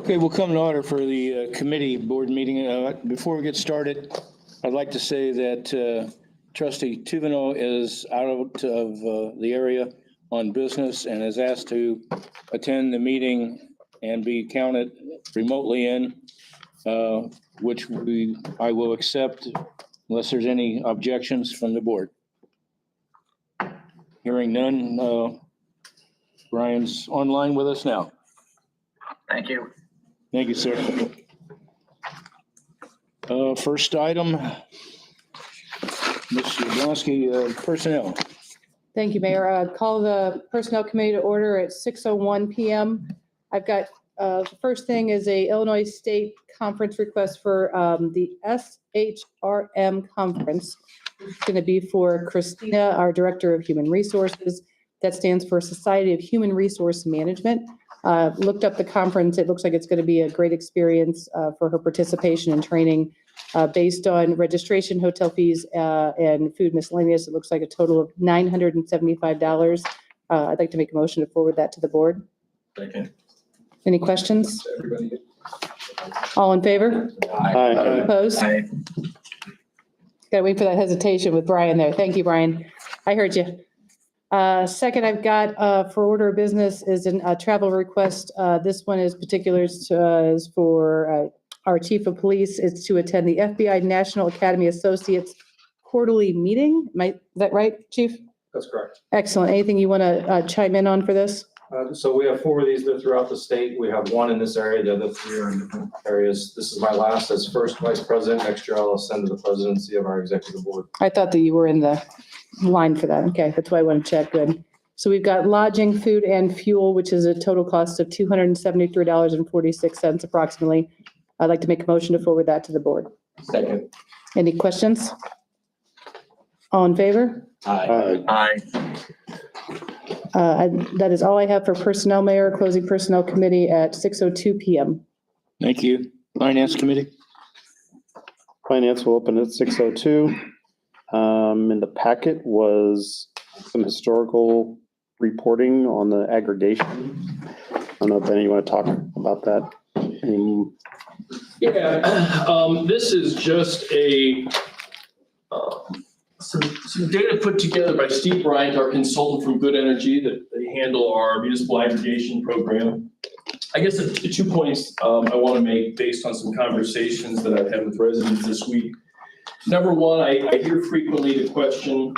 Okay, we'll come to order for the committee board meeting. Before we get started, I'd like to say that Trustee Tuvino is out of the area on business and is asked to attend the meeting and be counted remotely in, which I will accept unless there's any objections from the board. Hearing none, Brian's online with us now. Thank you. Thank you, sir. First item, Mr. Blonsky, personnel. Thank you, Mayor. Call the Personnel Committee to order at 6:01 p.m. I've got, the first thing is a Illinois State Conference request for the SHRM Conference. It's going to be for Christina, our Director of Human Resources. That stands for Society of Human Resource Management. Looked up the conference. It looks like it's going to be a great experience for her participation and training based on registration, hotel fees, and food miscellaneous. It looks like a total of $975. I'd like to make a motion to forward that to the board. Second. Any questions? All in favor? Aye. Opposed? Aye. Got to wait for that hesitation with Brian there. Thank you, Brian. I heard you. Second, I've got for order of business is a travel request. This one is particulars is for our chief of police. It's to attend the FBI National Academy Associates quarterly meeting. Is that right, Chief? That's correct. Excellent. Anything you want to chime in on for this? So we have 4 of these that are throughout the state. We have 1 in this area. The other 3 are in different areas. This is my last as first vice president. Next year I'll ascend to the presidency of our executive board. I thought that you were in the line for that. Okay, that's why I want to check. Good. So we've got lodging, food, and fuel, which is a total cost of $273.46 approximately. I'd like to make a motion to forward that to the board. Second. Any questions? All in favor? Aye. Aye. That is all I have for personnel, Mayor. Closing personnel committee at 6:02 p.m. Thank you. Finance committee. Finance will open at 6:02. In the packet was some historical reporting on the aggregation. I don't know if any of you want to talk about that. Yeah, this is just some data put together by Steve Bryant, our consultant from Good Energy, that they handle our municipal aggregation program. I guess the 2 points I want to make based on some conversations that I've had with residents this week. Number one, I hear frequently the question,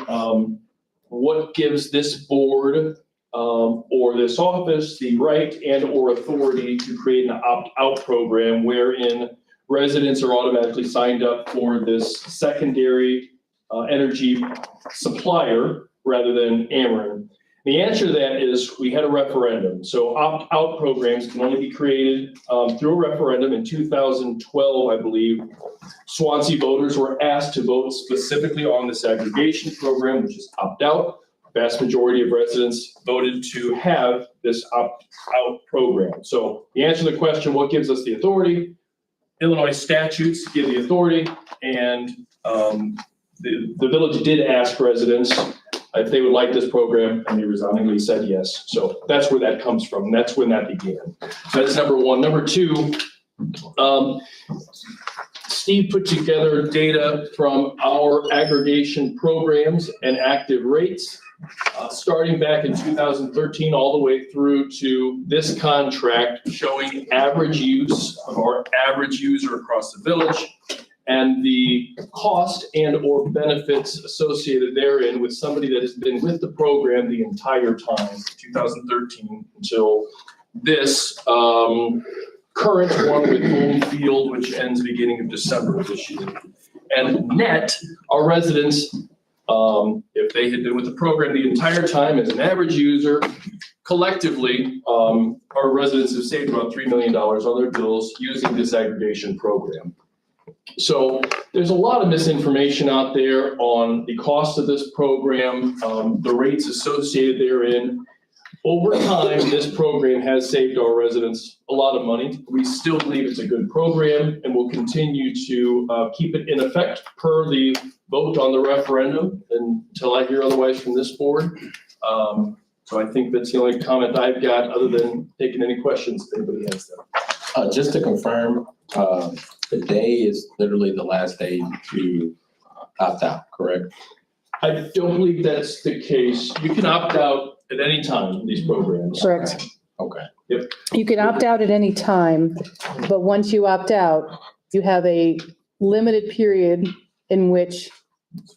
what gives this board or this office the right and or authority to create an opt-out program wherein residents are automatically signed up for this secondary energy supplier rather than Ameren? The answer to that is we had a referendum. So opt-out programs can only be created through a referendum. In 2012, I believe, Swansea voters were asked to vote specifically on this aggregation program, which is opt-out. Vast majority of residents voted to have this opt-out program. So the answer to the question, what gives us the authority? Illinois statutes give the authority, and the village did ask residents if they would like this program, and they resoundingly said yes. So that's where that comes from. And that's when that began. So that's number one. Number two, Steve put together data from our aggregation programs and active rates, starting back in 2013 all the way through to this contract, showing average use of our average user across the village, and the cost and or benefits associated therein with somebody that has been with the program the entire time, 2013 until this current one with Home Field, which ends beginning of December of this year. And net, our residents, if they had been with the program the entire time as an average user, collectively, our residents have saved about $3 million on their bills using this aggregation program. So there's a lot of misinformation out there on the cost of this program, the rates associated therein. Over time, this program has saved our residents a lot of money. We still believe it's a good program, and we'll continue to keep it in effect per the vote on the referendum until I hear otherwise from this board. So I think that's the only comment I've got, other than taking any questions if anybody has them. Just to confirm, the day is literally the last day to opt out, correct? I don't believe that's the case. You can opt out at any time in these programs. Correct. Okay. You can opt out at any time, but once you opt out, you have a limited period in which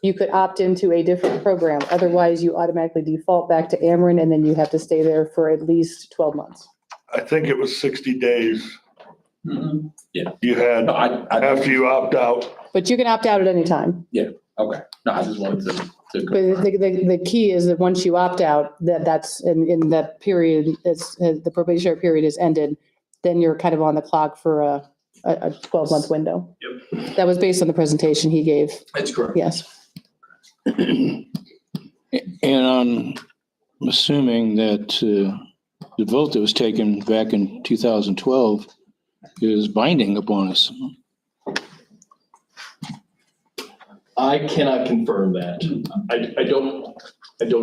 you could opt into a different program. Otherwise, you automatically default back to Ameren, and then you have to stay there for at least 12 months. I think it was 60 days Mhm. you had No, I, after you opt out. But you can opt out at any time. okay. No, I just wanted to But confirm. the key is that once you opt out, that's in that period, it's, the probationary period is ended, then you're kind of on the clock for a 12-month window. Yep, That was based on the presentation he gave. that's correct. Yes. And I'm assuming that the vote that was taken back in 2012 is binding upon us. I cannot confirm that. I don't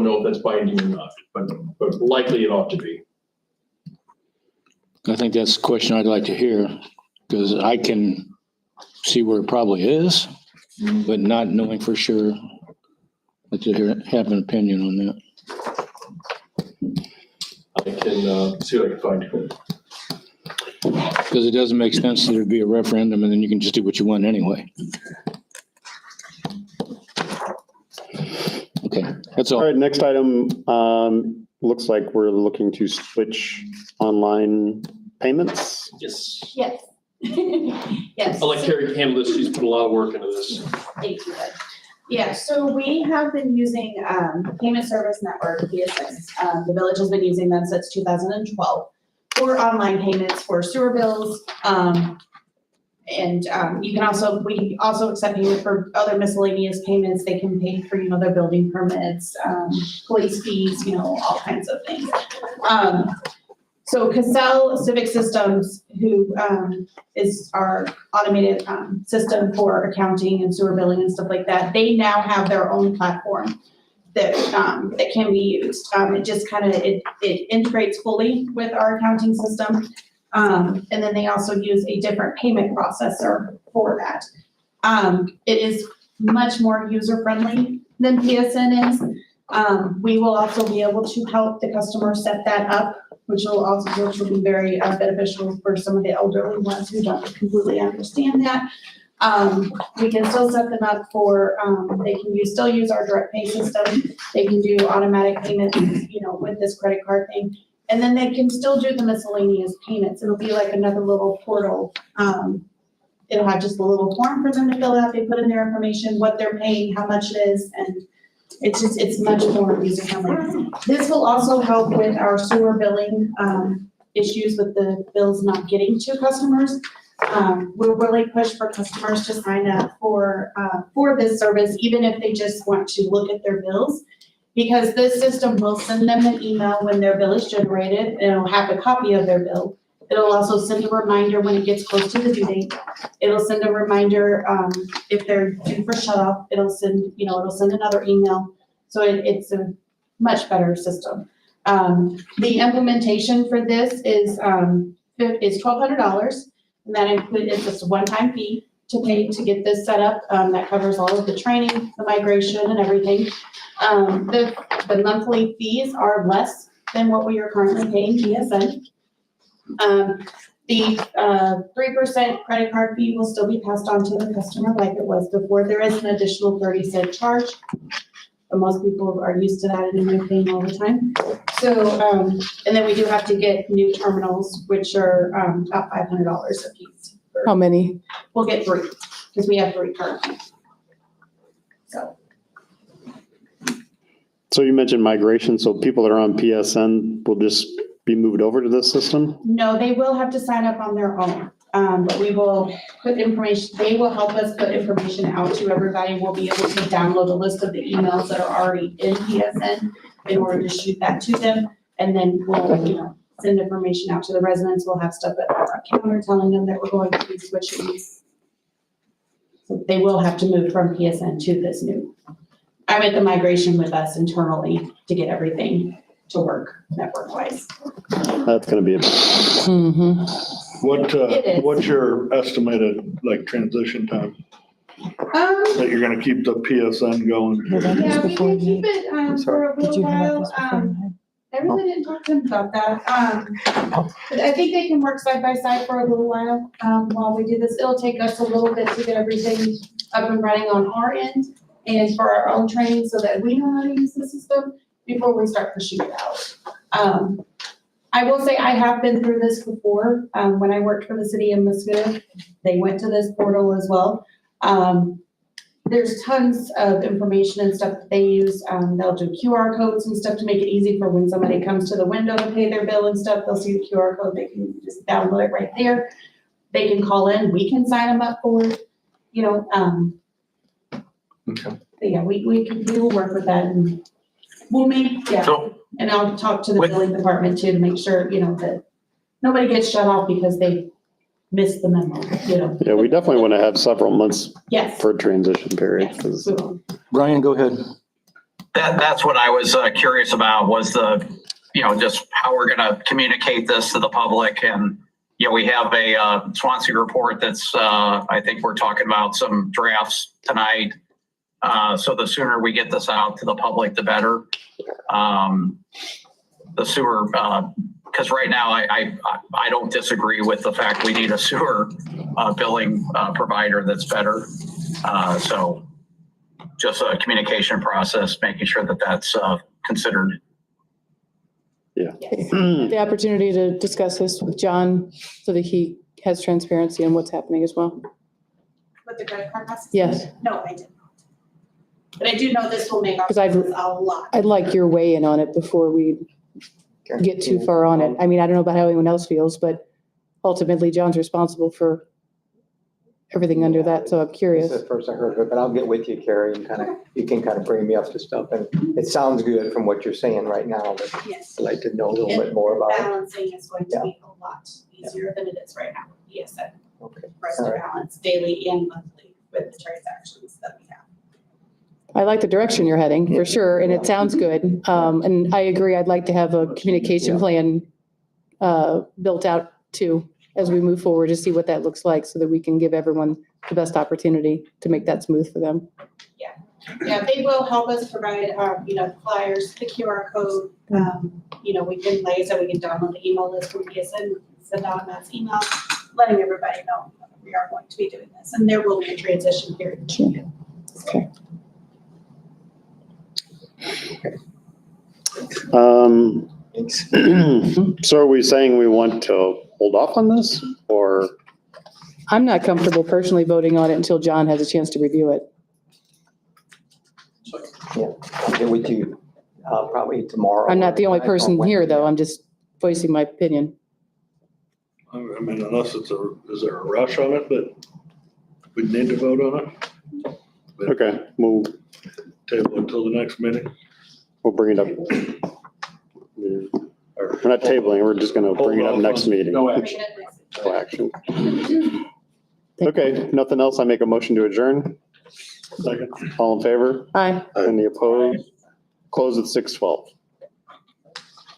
know if that's binding or not, but likely it ought to be. I think that's a question I'd like to hear, because I can see where it probably is, but not knowing for sure. I'd like to have an opinion on that. I can see what I can find. Because it doesn't make sense that there'd be a referendum and then you can just do what you want anyway. Okay, that's All all. right, next item, looks like we're looking to switch online payments. Yes. Yes. Yes. I'll let Carrie handle this. She's put a lot of work into this. Thank you, Ed. Yeah, so we have been using Payment Service Network, PSX. The village has been using them since 2012 for online payments for sewer bills. And you can also, we also accept payment for other miscellaneous payments. They can pay for, their building permits, police fees, all kinds of things. So Cassell Civic Systems, who is our automated system for accounting and sewer billing and stuff like that, they now have their own platform that that can be used. It just it integrates fully with our accounting system. And then they also use a different payment processor for that. It is much more user-friendly than PSN is. We will also be able to help the customer set that up, which will be very beneficial for some of the elderly ones who don't completely understand that. We can still set them up for, they can still use our direct pay system. They can do automatic payments, with this credit card thing. And then they can still do the miscellaneous payments. It'll be like another little portal. It'll have just a little form for them to fill out. They put in their information, what they're paying, how much it is, and it's much more user-friendly. This will also help with our sewer billing issues with the bills not getting to customers. We'll really push for customers to sign up for this service, even if they just want to look at their bills. Because this system will send them an email when their bill is generated, and it'll have a copy of their bill. It'll also send a reminder when it gets close to the due date. It'll send a reminder if they're due for shut off. It'll send another email. So it's a much better system. The implementation for this is $1,200, and that includes just a one-time fee to pay to get this set up. That covers all of the training, the migration, and everything. The monthly fees are less than what we are currently paying PSN. The 3% credit card fee will still be passed on to the customer like it was before. There is an additional 30-cent charge. But most people are used to that and they're paying all the time. So, and then we do have to get new terminals, which are about $500 a piece. How many? We'll get 3, because we have 3 currently. So you mentioned migration, so people that are on PSN will just be moved over to this system? No, they will have to sign up on their own. But we will put information, they will help us put information out to everybody. We'll be able to download a list of the emails that are already in PSN in order to shoot that to them. And then we'll, send information out to the residents. We'll have stuff at our counter telling them that we're going to be switching. So they will have to move from PSN to this new. I meant the migration with us internally to get everything to work network-wise. That's gonna be a Mhm. It is. What's your estimated, like, transition time that you're gonna keep the PSN going? Yeah, we can keep it, for a Did little you have while. this beforehand? I really didn't talk to him about that. But I think they can work side by side for a little while we do this. It'll take us a little bit to get everything up and running on our end and for our own training so that we know how to use the system before we start pushing it out. I will say I have been through this before. When I worked for the city of Muscatine, they went to this portal as well. There's tons of information and stuff that they use. They'll do QR codes and stuff to make it easy for when somebody comes to the window to pay their bill and stuff. They'll see the QR code. They can just download it right there. They can call in. We can sign them up for it, you know. Okay. But yeah, we will work with that and we'll make, yeah. So, And I'll talk to the With- billing department too, to make sure, you know, that nobody gets shut off because they missed the memo, you know. Yeah, we definitely want to have several months Yes. for a transition period, Yes, 'cause we will. Brian, go ahead. that's what I was curious about was just how we're gonna communicate this to the public. And, we have a Swansea report that's, I think we're talking about some drafts tonight. So the sooner we get this out to the public, the better. The sewer, because right now I don't disagree with the fact we need a sewer billing provider that's better. So just a communication process, making sure that that's considered. yeah. The opportunity to discuss this with John so that he has transparency on what's happening as well. With the credit card process? Yes. No, I did not. But I do know this will make our 'Cause I'd- process a lot. I'd like your weigh in on it before we get too far on it. I mean, I don't know about how anyone else feels, but ultimately John's responsible for everything under that, so I'm This curious. is the first I heard of it, but I'll get with you, Carrie, and you can bring me up to stuff. And it sounds good from what you're saying right now, but Yes. I'd like to know a little bit more about it. Balancing is going to be a lot easier than it is right now. ESN, Okay. for us to All right. balance daily and monthly with the transactions that we have. I like the direction you're heading, for sure, and it sounds good. And I agree, I'd like to have a communication plan built out too, as we move forward to see what that looks like so that we can give everyone the best opportunity to make that smooth for them. Yeah, they will help us provide, flyers, the QR code. We can, like I said, we can download the email list from ESN, send out a mass email, letting everybody know we are going to be doing this. And there will be a transition period. Okay. Thanks. So are we saying we want to hold off on this, or? I'm not comfortable personally voting on it until John has a chance to review it. Yeah, I'll get with you, probably tomorrow. I'm not the only or person here, though. Wednesday. I'm just voicing my opinion. I mean, unless is there a rush on it, but we need to vote on it? Okay, we'll Table until the next meeting? bring it up. We're not tabling, we're just gonna bring it up next meeting. No action. No action. Okay, nothing else. I make a motion to adjourn. Second. All in favor? Aye. Any opposed? Close at 6:12.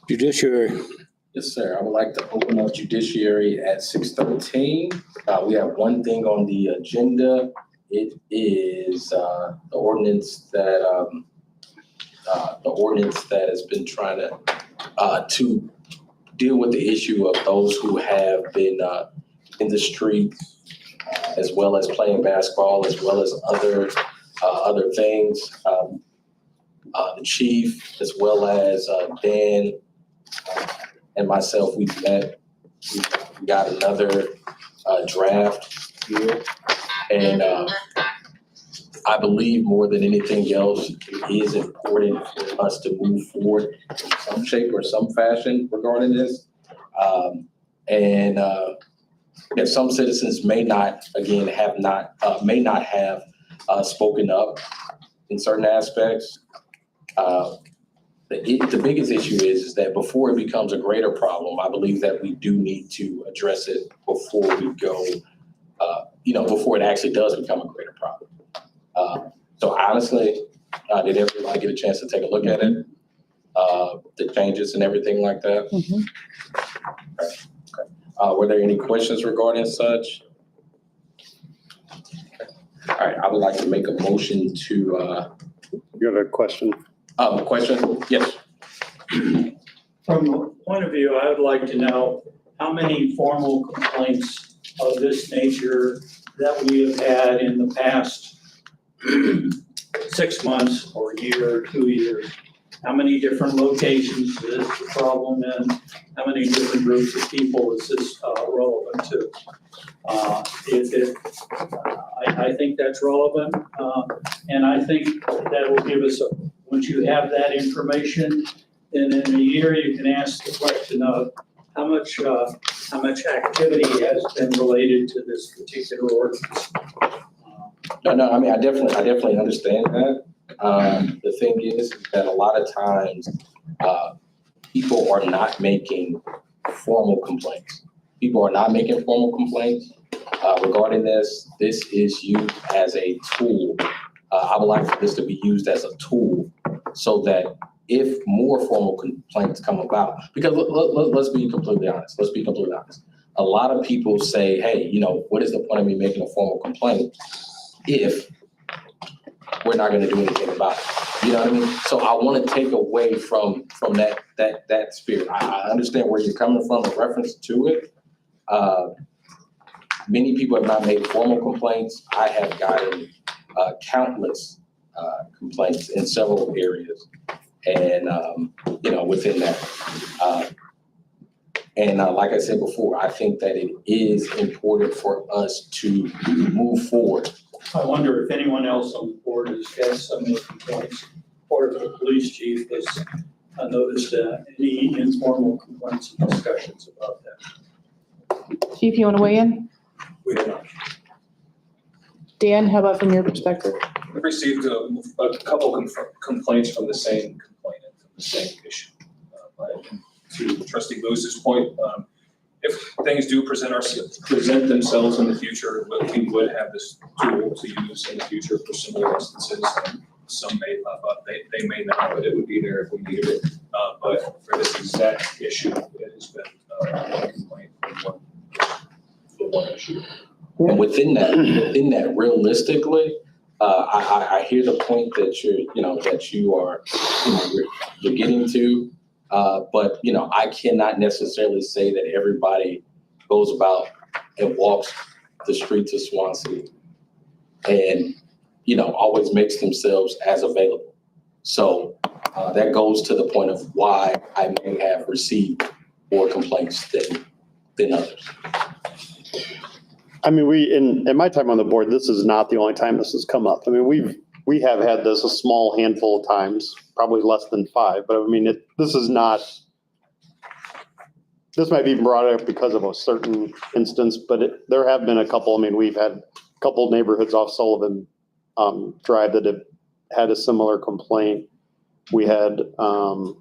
Judiciary. Yes, sir. I would like to open up judiciary at 6:13. We have one thing on the agenda. It is the ordinance that has been trying to deal with the issue of those who have been in the streets, as well as playing basketball, as well as other things. The chief, as well as Dan and myself, we met. We got another draft here, and I believe more than anything else, it is important for us to move forward in some shape or some fashion regarding this. Some citizens may not have spoken up in certain aspects. The biggest issue is that before it becomes a greater problem, I believe that we do need to address it before we go, before it actually does become a greater problem. So honestly, did everybody get a chance to take a look at it? the changes and everything like that? Mhm. Were there any questions regarding such? All right, I would like to make a motion to, You got a question? question? Yes. From a point of view, I would like to know how many formal complaints of this nature that we have had in the past 6 months or a year or 2 years. How many different locations is the problem in? How many different groups of people is this relevant to? I think that's relevant, and I think that will give us, once you have that information, then in a year, you can ask the question of how much activity has been related to this particular ordinance. No, I mean, I definitely understand that. The thing is that a lot of times, people are not making formal complaints. People are not making formal complaints, regarding this. This is used as a tool. I would like for this to be used as a tool so that if more formal complaints come about, because let's be completely honest, A lot of people say, hey, what is the point of me making a formal complaint if we're not gonna do anything about it? You know what I mean? So I wanna take away from that spirit. I understand where you're coming from in reference to it. Many people have not made formal complaints. I have gotten countless complaints in several areas. And, within that. Like I said before, I think that it is important for us to move forward. I wonder if anyone else on the board has had similar complaints, or if the police chief has noticed any informal complaints and discussions about that. Chief, you want to weigh in? We have not. Dan, how about from your perspective? We've received a couple complaints from the same complainant, from the same issue. But to Trustee Lewis's point, if things do present themselves in the future, we would have this tool to use in the future for similar instances. Some may pop up, they may not, but it would be there if we needed it. But for this exact issue, it has been one complaint for one issue. And within that, realistically, I hear the point that you're getting to, but I cannot necessarily say that everybody goes about and walks the streets of Swansea and always makes themselves as available. So that goes to the point of why I may have received more complaints than others. I mean, in my time on the board, this is not the only time this has come up. I mean, we have had this a small handful of times, probably less than 5, but I mean, this might be brought up because of a certain instance, but there have been a couple. I mean, we've had a couple neighborhoods off Sullivan Drive that have had a similar complaint. We had, I don't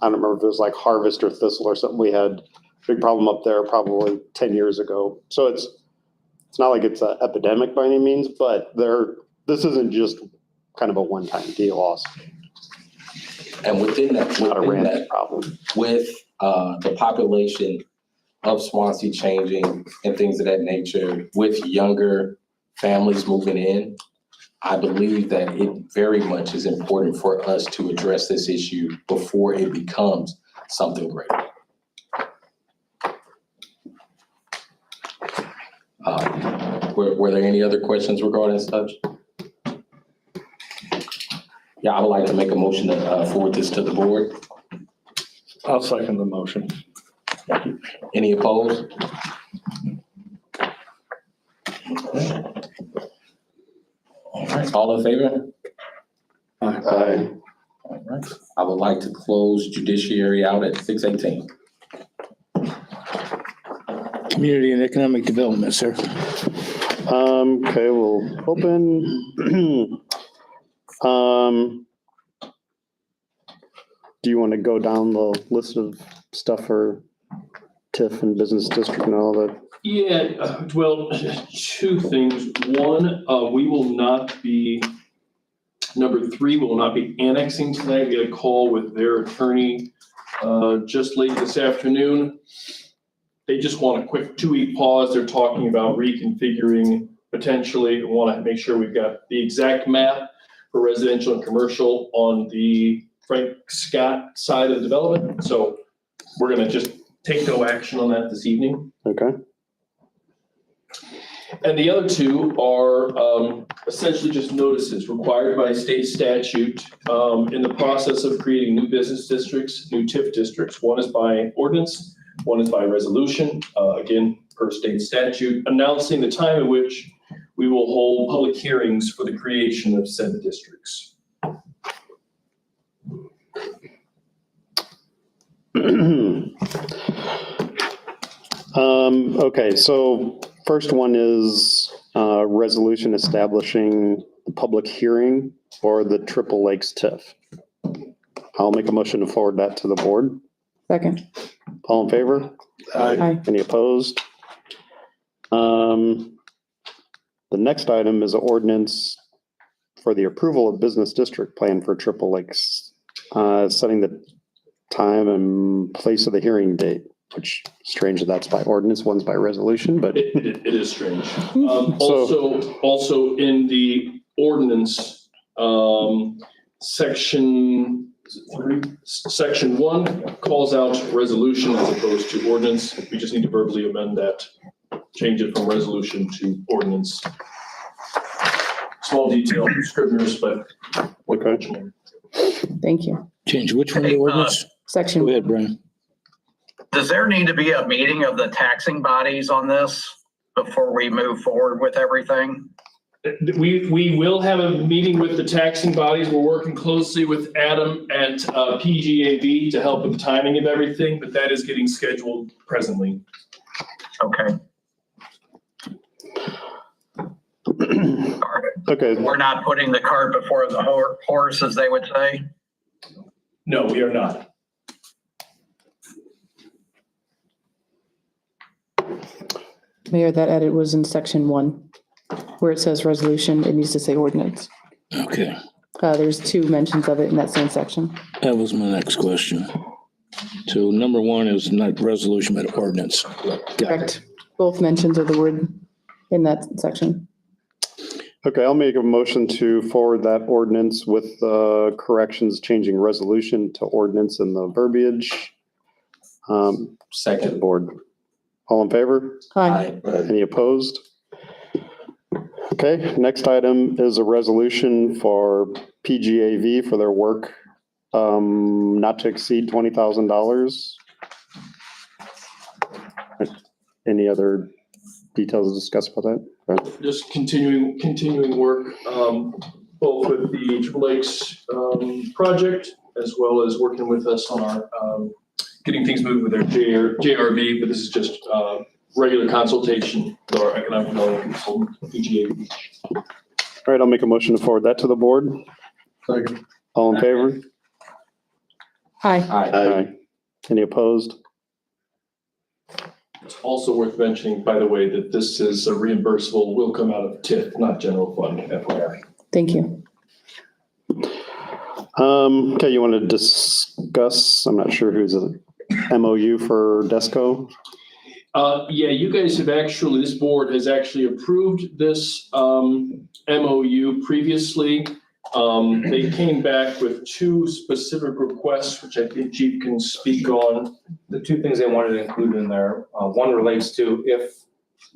remember if it was like Harvest or Thistle or something. We had a big problem up there probably 10 years ago. So it's not like it's an epidemic by any means, but this isn't just kind of a one-time deal also. And within that, Not a random problem. with the population of Swansea changing and things of that nature, with younger families moving in, I believe that it very much is important for us to address this issue before it becomes something greater. Were there any other questions regarding such? Yeah, I would like to make a motion to forward this to the board. I'll second the motion. Any opposed? All right, all in favor? Aye. All right, I would like to close judiciary out at 6:18. Community and Economic Development, sir. Okay, we'll open. Do you want to go down the list of stuff for TIF and business district and all that? Yeah, well, 2 things. One, we will not be Number 3, we will not be annexing tonight. We had a call with their attorney just late this afternoon. They just want a quick 2-week pause. They're talking about reconfiguring potentially. We want to make sure we've got the exact map for residential and commercial on the Frank Scott side of the development. So we're going to just take no action on that this evening. Okay. And the other 2 are essentially just notices required by state statute in the process of creating new business districts, new TIF districts. One is by ordinance, one is by resolution, again, per state statute, announcing the time at which we will hold public hearings for the creation of said districts. Okay, so first one is resolution establishing the public hearing for the Triple Lakes TIF. I'll make a motion to forward that to the board. Second. All in favor? Aye. Any opposed? The next item is an ordinance for the approval of business district plan for Triple Lakes, setting the time and place of the hearing date, which strange that that's by ordinance, one's by resolution, but It is strange. Also in the ordinance, section 1 calls out resolution as opposed to ordinance. We just need to verbally amend that, change it from resolution to ordinance. Small detail, scriveners, but. okay. Thank you. Change which one, the ordinance? Section. Go ahead, Brian. Does there need to be a meeting of the taxing bodies on this before we move forward with everything? We will have a meeting with the taxing bodies. We're working closely with Adam at PGAV to help with the timing of everything, but that is getting scheduled presently. Okay. Okay, We're not putting the cart before the horse, as they would say. No, we are not. Mayor, that edit was in section 1, where it says resolution, it needs to say ordinance. Okay, There's 2 mentions of it in that same section. that was my next question. So number 1 is not resolution, but ordinance. Got it. Correct. Both mentions of the word in that section. okay, I'll make a motion to forward that ordinance with corrections, changing resolution to ordinance in the verbiage. Second. Board. All in favor? Aye. Any opposed? Okay, next item is a resolution for PGAV for their work, not to exceed $20,000. Any other details to discuss about that? Okay. Just continuing work, both with the Triple Lakes project, as well as working with us on our getting things moving with their JRB, but this is just regular consultation with our economic development consultant, PGA. All right, I'll make a motion to forward that to the board. Second. All in favor? Aye. Aye. Any opposed? It's also worth mentioning, by the way, that this is a reimbursable, will come out of TIF, not general fund, FYI. Thank you. Okay, you want to discuss, I'm not sure who's a MOU for DESCO? Yeah, you guys have actually, this board has actually approved this MOU previously. They came back with 2 specific requests, which I think Chief can speak on. The 2 things they wanted to include in there, one relates to if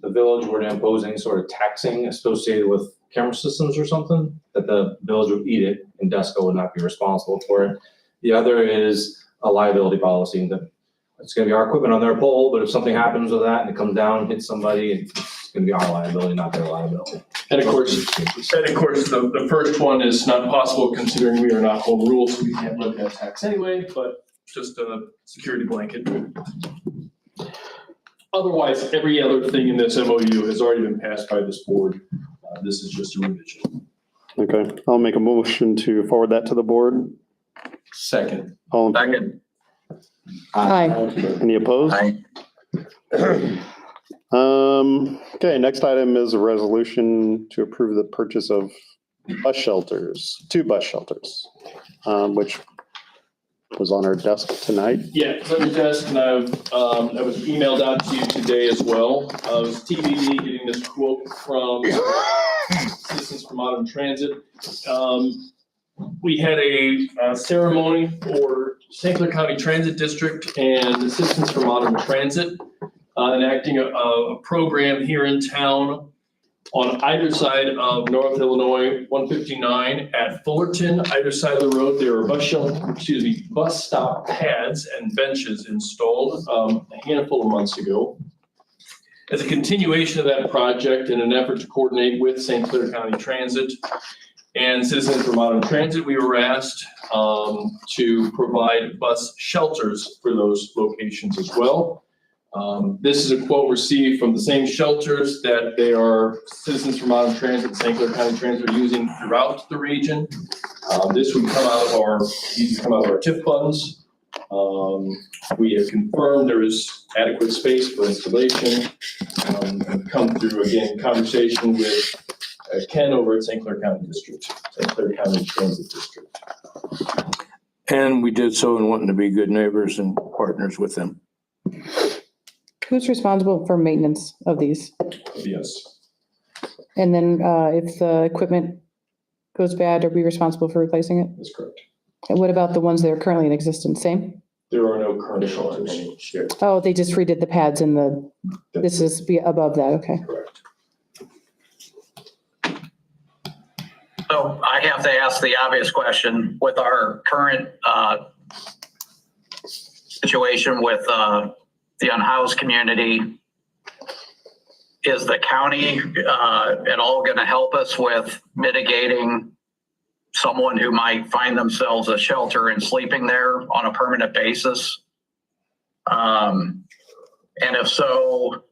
the village were to impose any sort of taxing associated with camera systems or something, that the village would eat it and DESCO would not be responsible for it. The other is a liability policy that it's gonna be our equipment on their pole, but if something happens with that and it comes down, hits somebody, it's gonna be our liability, not their liability. And of course, the first one is not possible considering we are not home rule, so we can't look at tax anyway, but just a security blanket. Otherwise, every other thing in this MOU has already been passed by this board. This is just a revision. Okay, I'll make a motion to forward that to the board. Second. All in favor? Second. Aye. Any opposed? Aye. Okay, next item is a resolution to approve the purchase of bus shelters, 2 bus shelters, which was on our desk tonight. Yeah, it's on your desk, and that was emailed out to you today as well. I was TBD getting this quote from Citizens for Modern Transit. We had a ceremony for St. Clair County Transit District and the Citizens for Modern Transit, enacting a program here in town on either side of North Illinois 159 at Fullerton. Either side of the road, there are bus stop pads and benches installed a handful of months ago. As a continuation of that project, in an effort to coordinate with St. Clair County Transit and Citizens for Modern Transit, we were asked to provide bus shelters for those locations as well. This is a quote received from the same shelters that they are Citizens for Modern Transit and St. Clair County Transit are using throughout the region. This would come out of our TIF funds. We have confirmed there is adequate space for installation. And come through, again, conversation with Ken over at St. Clair County District, St. Clair County Transit District. And we did so in wanting to be good neighbors and partners with them. Who's responsible for maintenance of these? Yes. And then if the equipment goes bad, are we responsible for replacing it? That's correct. And what about the ones that are currently in existence? Same? There are no current shelters. Oh, they just redid the pads and this is above that, okay. Correct. So I have to ask the obvious question with our current situation with the unhoused community. Is the county at all going to help us with mitigating someone who might find themselves a shelter and sleeping there on a permanent basis? And if so,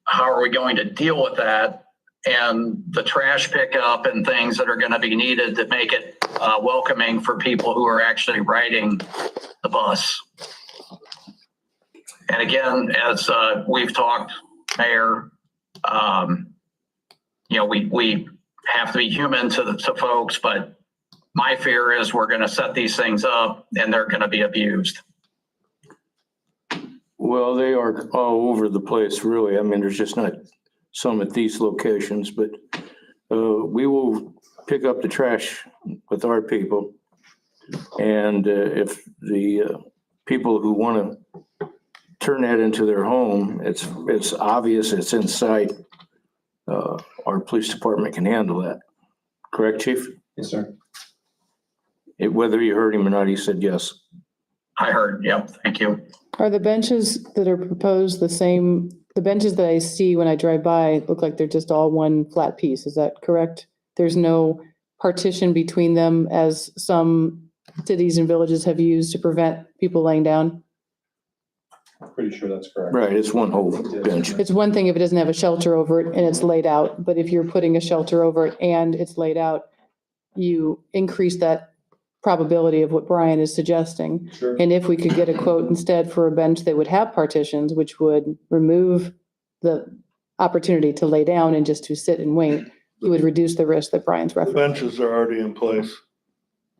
how are we going to deal with that? And the trash pickup and things that are going to be needed to make it welcoming for people who are actually riding the bus. And again, as we've talked, Mayor, we have to be human to folks, but my fear is we're going to set these things up and they're going to be abused. Well, they are all over the place, really. I mean, there's just not some at these locations, but we will pick up the trash with our people. And if the people who want to turn that into their home, it's obvious, it's in sight, our police department can handle that. Correct, Chief? Yes, sir. Whether you heard him or not, he said yes. I heard. Yep. Thank you. Are the benches that are proposed the same? The benches that I see when I drive by look like they're just all one flat piece. Is that correct? There's no partition between them as some cities and villages have used to prevent people laying down? I'm pretty sure that's correct. Right, it's one whole bench. It's one thing if it doesn't have a shelter over it and it's laid out, but if you're putting a shelter over it and it's laid out, you increase that probability of what Brian is suggesting. Sure. And if we could get a quote instead for a bench that would have partitions, which would remove the opportunity to lay down and just to sit and wait, it would reduce the risk that Brian's The referenced. benches are already in place.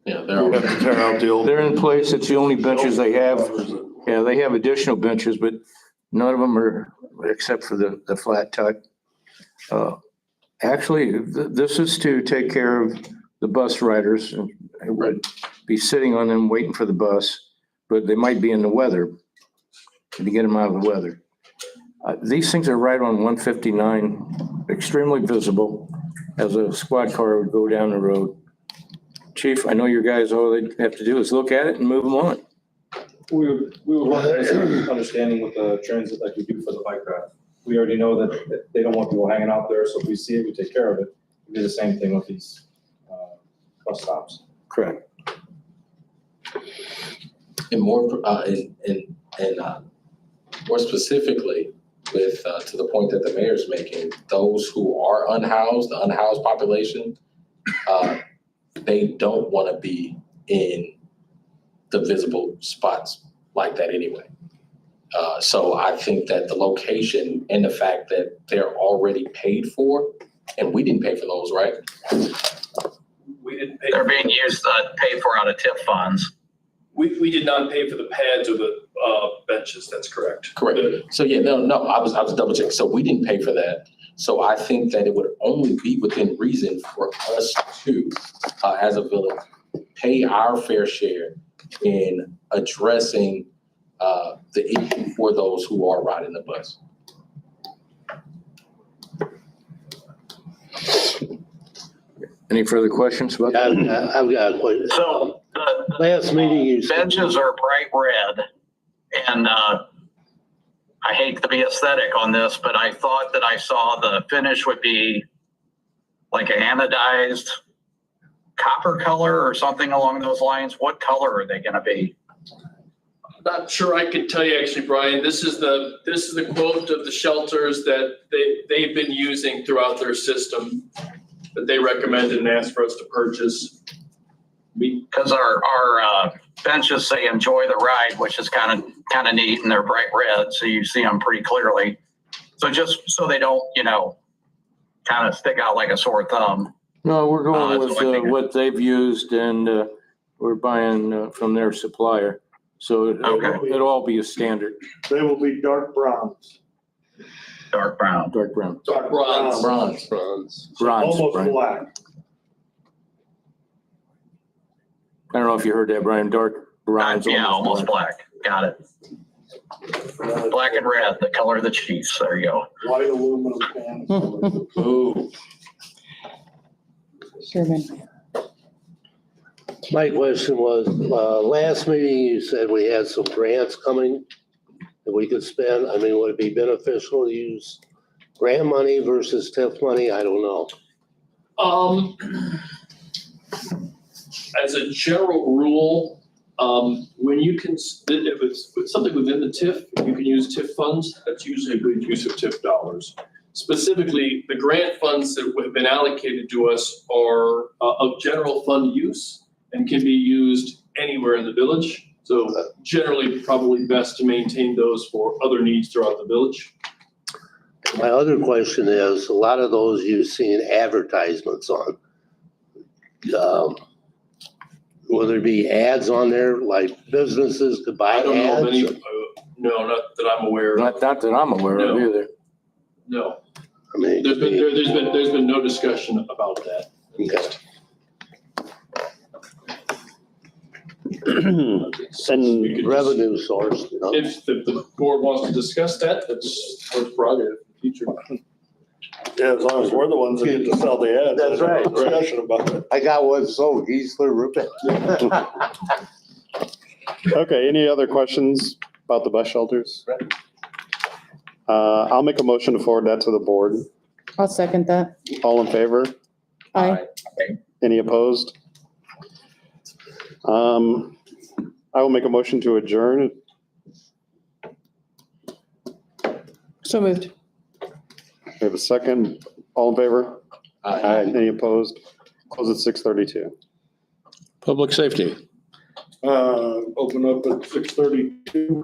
Yeah, We have to tear out the old. They're in place. It's the only benches they have. Yeah, they have additional benches, but none of them are, except for the flat type. Actually, this is to take care of the bus riders. It would be sitting on them waiting for the bus, but they might be in the weather to get them out of the weather. These things are right on 159, extremely visible as a squad car would go down the road. Chief, I know your guys, all they have to do is look at it and move them on. We would want that understanding with the transit like we do for the bike rack. We already know that they don't want people hanging out there, so if we see it, we take care of it. We do the same thing with these bus stops. Correct. And more, more specifically, with to the point that the mayor's making, those who are unhoused, the unhoused population, they don't want to be in the visible spots like that anyway. So I think that the location and the fact that they're already paid for And we didn't pay for those, right? We didn't pay. They're being used, paid for out of TIF funds. We did not pay for the pads or the benches, that's correct. Correct. So yeah, no, I was double checking. So we didn't pay for that. So I think that it would only be within reason for us to, as a village, pay our fair share in addressing the issue for those who are riding the bus. Any further questions about that? I've got a question. So the Last meeting you said. benches are bright red, and I hate to be aesthetic on this, but I thought that I saw the finish would be like an anodized copper color or something along those lines. What color are they gonna be? Not sure I could tell you actually, Brian. This is the quote of the shelters that they've been using throughout their system that they recommended and asked for us to purchase. Because our benches say "enjoy the ride," which is kind of neat, and they're bright red, so you see them pretty clearly. So just so they don't, kind of stick out like a sore thumb. No, we're going that's what I with figured. what they've used, and we're buying from their supplier. So Okay. it'll all be a standard, They will be dark browns. Dark brown. dark brown. Dark bronze. Bronze. Bronze. Bronze, Almost Brian. black. I don't know if you heard that, Brian, dark bronze. Yeah, almost black. Got it. Black and red, the color of the Chiefs. There you go. White aluminum cans. Ooh. Sherman. My question was, last meeting you said we had some grants coming that we could spend. I mean, would it be beneficial to use grant money versus TIF money? I don't know. As a general rule, when you can, if it's something within the TIF, you can use TIF funds. That's usually a good use of TIF dollars. Specifically, the grant funds that have been allocated to us are of general fund use and can be used anywhere in the village. So generally, probably best to maintain those for other needs throughout the village. My other question is, a lot of those you've seen advertisements on. Will there be ads on there, like businesses could buy I don't know of any, ads? no, not that I'm aware of. Not that I'm aware of No. either. No, I mean, there's been no discussion about that. okay. We And could just- revenue source, you know? If the board wants to discuss that, that's what's prerogative in the future. Yeah, as long as we're the ones that get to sell the ads. That's right. Discussion about it. I got one sold, Geisler Rupert. Okay, any other questions about the bus shelters? I'll make a motion to forward that to the board. I'll second that. All in favor? Aye. Any opposed? I will make a motion to adjourn. So moved. We have a second. All in favor? Aye. Any opposed? Close at 6:32. Public safety. Open up at 6:32.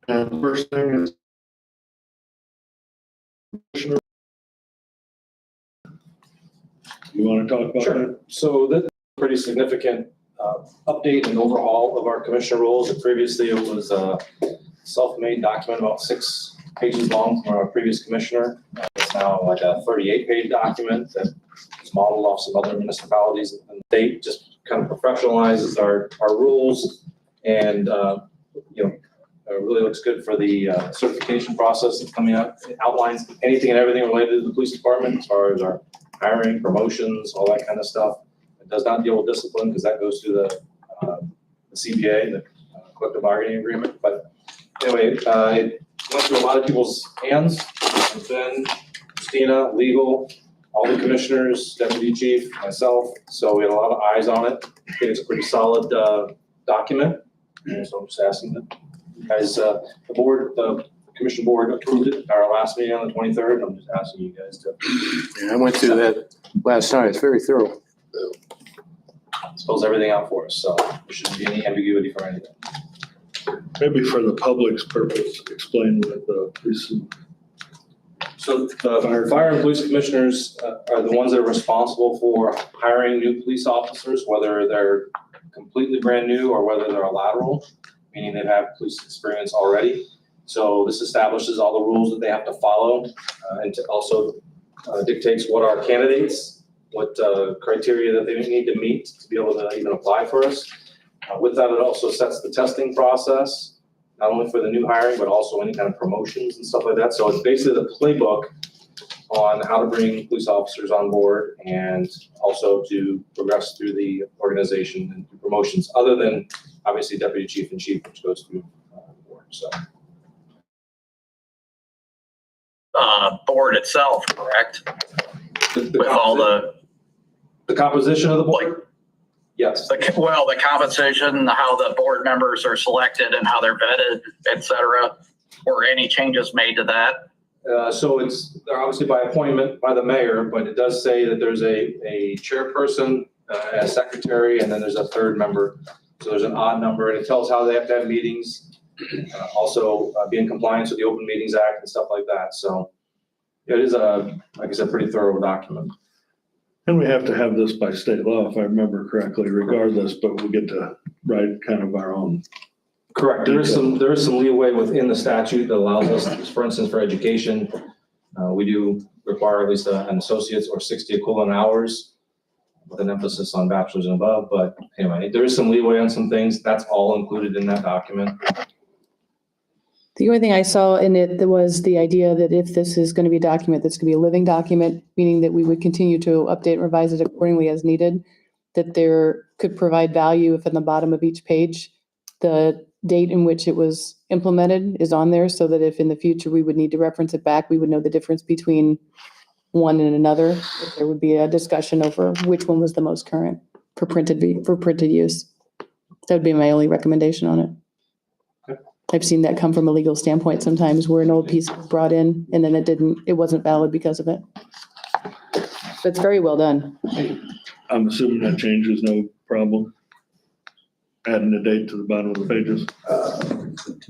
And first thing is. Commissioner. You want to talk about Sure. that? So this is a pretty significant update and overhaul of our commissioner roles. And previously, it was a self-made document about 6 pages long from our previous commissioner. It's now like a 38-page document that is modeled off some other municipalities in the state, just kind of professionalizes our rules and, really looks good for the certification process that's coming up. It outlines anything and everything related to the police department as far as our hiring, promotions, all that kind of stuff. It does not deal with discipline because that goes through the CBA, the collective bargaining agreement. But anyway, it went through a lot of people's hands. Ben, Christina, legal, all the commissioners, deputy chief, myself. So we had a lot of eyes on it. I think it's a pretty solid document. And so I'm just asking that you guys, the commission board approved it at our last meeting on the 23rd. I'm just asking you guys to. Yeah, I went through that last night. It's very thorough. Spells everything out for us, so there shouldn't be any ambiguity for anything. Maybe for the public's purpose, explain what the police So the fire and police commissioners are the ones that are responsible for hiring new police officers, whether they're completely brand new or whether they're a lateral, meaning they have police experience already. So this establishes all the rules that they have to follow and also dictates what our candidates, what criteria that they need to meet to be able to even apply for us. With that, it also sets the testing process, not only for the new hiring, but also any kind of promotions and stuff like that. So it's basically the playbook on how to bring police officers on board and also to progress through the organization and through promotions, other than obviously deputy chief and chief, which goes through the board, so. Board itself, correct? With all The composition of the board? Yes. the compensation, how the board members are selected and how they're vetted, et cetera, or any changes made to that? So they're obviously by appointment by the mayor, but it does say that there's a chairperson, a secretary, and then there's a third member. So there's an odd number, and it tells how they have to have meetings, also be in compliance with the Open Meetings Act and stuff like that. So it is like I said, pretty thorough document. And we have to have this by state law, if I remember correctly, regardless, but we get to write kind of our own. Correct. There is some leeway within the statute that allows us, for instance, for education, we do require at least an associate's or 60 equivalent hours with an emphasis on bachelor's and above. But anyway, there is some leeway on some things. That's all included in that document. The only thing I saw in it was the idea that if this is going to be a document, that's going to be a living document, meaning that we would continue to update and revise it accordingly as needed, that there could provide value if in the bottom of each page, the date in which it was implemented is on there, so that if in the future we would need to reference it back, we would know the difference between one and another. If there would be a discussion over which one was the most current for printed use. That would be my only recommendation on it. I've seen that come from a legal standpoint sometimes where an old piece was brought in and then it wasn't valid because of it. But it's very well done. I'm assuming that change is no problem. Adding a date to the bottom of the pages.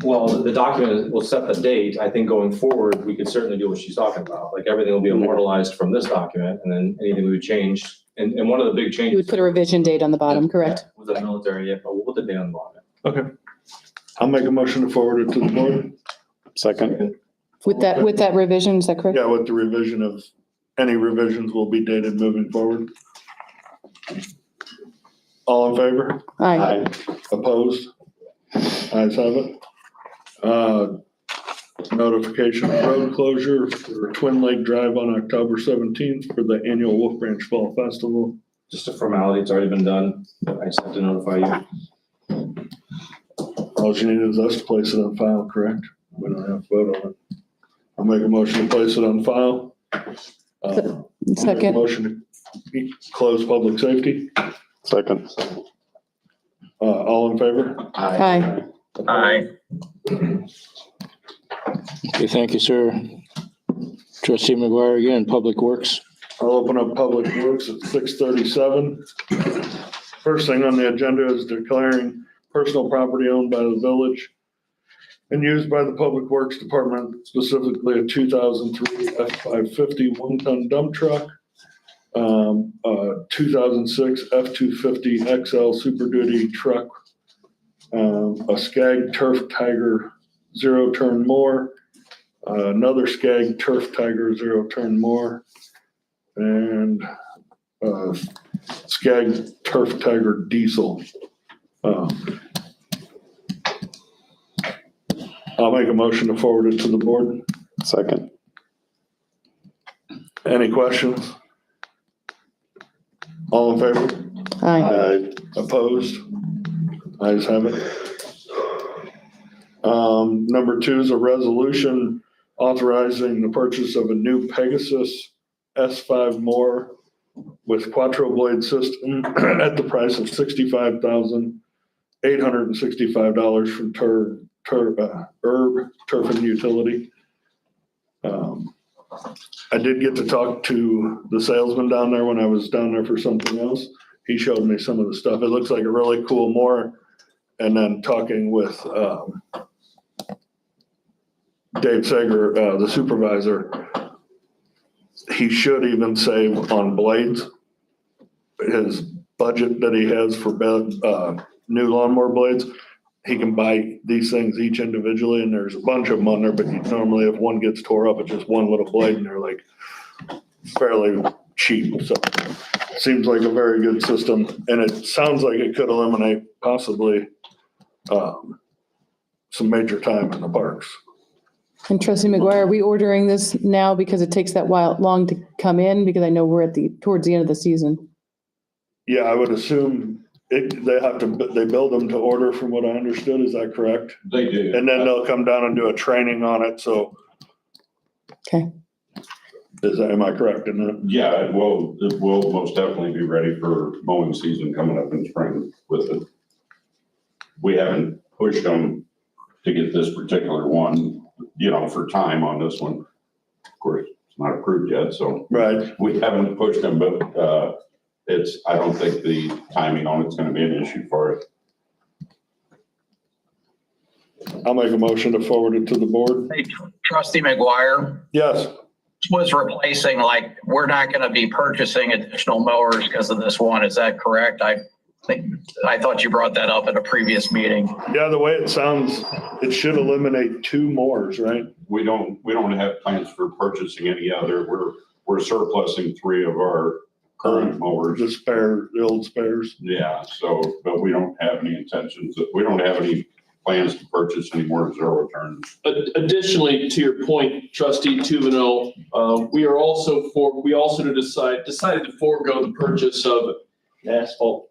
Well, the document will set the date. I think going forward, we could certainly do what she's talking about. Like everything will be immortalized from this document, and then anything we would change. And one of the big changes. You would put a revision date on the bottom, correct? With the military, yeah, but we'll put the date on the bottom. Okay. I'll make a motion to forward it to the board. Second. With that revision, is that correct? Yeah, with the revision of, any revisions will be dated moving forward. All in favor? Aye. Opposed? Ayes have it. Notification of road closure for Twin Lake Drive on October 17th for the annual Wolf Branch Fall Festival. Just a formality. It's already been done. I just have to notify you. All you need is us to place it on file, correct? We don't have to vote on it. I'll make a motion to place it on file. I'll make a Second. motion to close public safety. Second. All in favor? Aye. Aye. Okay, thank you, sir. Trustee McGuire again, Public Works. I'll open up Public Works at 6:37. First thing on the agenda is declaring personal property owned by the village and used by the Public Works Department, specifically a 2003 F550 one-ton dump truck, a 2006 F250 XL Super Duty truck, a Skag Turf Tiger zero-turn mower, another Skag Turf Tiger zero-turn mower, and Skag Turf Tiger diesel. I'll make a motion to forward it to the board. Second. Any questions? All in favor? Aye. Opposed? Ayes have it. Number 2 is a resolution authorizing the purchase of a new Pegasus S5 mower with quattro blade system at the price of $65,865 from Herb Turf and Utility. I did get to talk to the salesman down there when I was down there for something else. He showed me some of the stuff. It looks like a really cool mower. And then talking with Dave Sager, the supervisor, he should even save on blades. His budget that he has for new lawnmower blades, he can buy these things each individually, and there's a bunch of them on there, but normally if one gets tore up, it's just one little blade, and they're like fairly cheap, so seems like a very good system, and it sounds like it could eliminate possibly some major time in the parks. And Trustee McGuire, are we ordering this now because it takes that while long to come in? Because I know we're towards the end of the season. Yeah, I would assume they build them to order from what I understood. Is that correct? They do. And then they'll come down and do a training on it. So. Okay. Am I correct in that? Yeah, it will most definitely be ready for mowing season coming up in spring with it. We haven't pushed them to get this particular one, for time on this one. Of course, it's not approved yet, so. Right. We haven't pushed them, but, I don't think the timing on it's gonna be an issue for it. I'll make a motion to forward it to the board. Hey, Trustee McGuire Yes. was replacing, like, we're not going to be purchasing additional mowers because of this one. Is that correct? I thought you brought that up at a previous meeting. Yeah, the way it sounds, it should eliminate 2 mowers, right? We don't have plans for purchasing any other. We're surplusing 3 of our current mowers. The old spares. Yeah, but we don't have any we don't have any plans to purchase any more zero turns. Additionally, to your point, Trustee Tuvino, we also decided to forego the purchase of an asphalt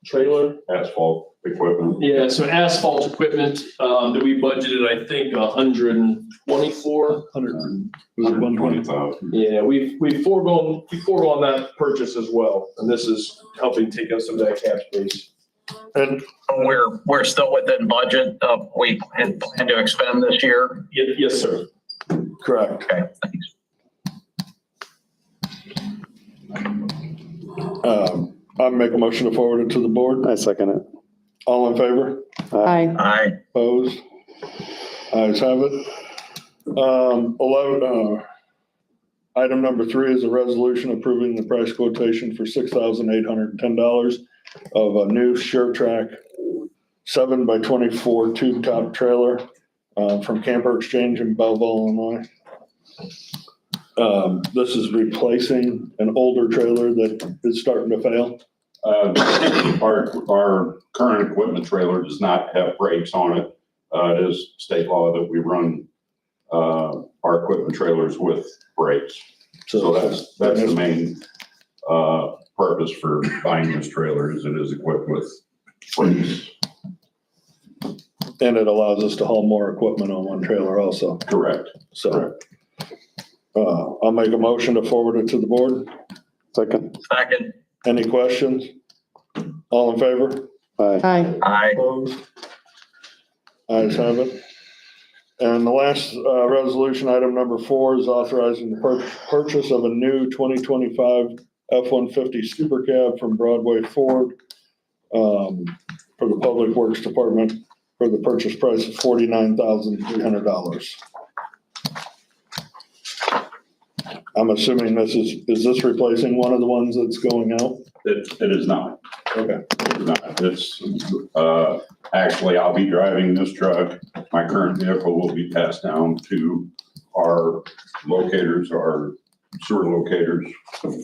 trailer. Asphalt equipment. Yeah, so asphalt equipment, that we budgeted, I think, 124. 120,000. Yeah, we've foregone that purchase as well, and this is helping take us some of that cap space. And We're still within budget of we had planned to expend this year. Yes, sir. correct. Okay, thanks. I'll make a motion to forward it to the board. I second it. All in favor? Aye. Aye. Opposed? Ayes have it. 11, item number 3 is a resolution approving the price quotation for $6,810 of a new SureTrack 7x24 tube top trailer from Camper Exchange in Belleville, Illinois. This is replacing an older trailer that is starting to fail. Our current equipment trailer does not have brakes on it. It is state law that we run our equipment trailers with brakes. So that's the main purpose for buying this trailer, is it is equipped with brakes. And it allows us to haul more equipment on one trailer also. Correct. So I'll make a motion to forward it to the board. Second. Second. Any questions? All in favor? Aye. Aye. Aye. Opposed? Ayes have it. And the last resolution, item number 4, is authorizing the purchase of a new 2025 F-150 Super Cab from Broadway Ford for the Public Works Department for the purchase price of $49,300. I'm assuming is this replacing one of the ones that's going out? It is not. Okay. It's, actually, I'll be driving this truck. My current vehicle will be passed down to our locators, our sewer locators,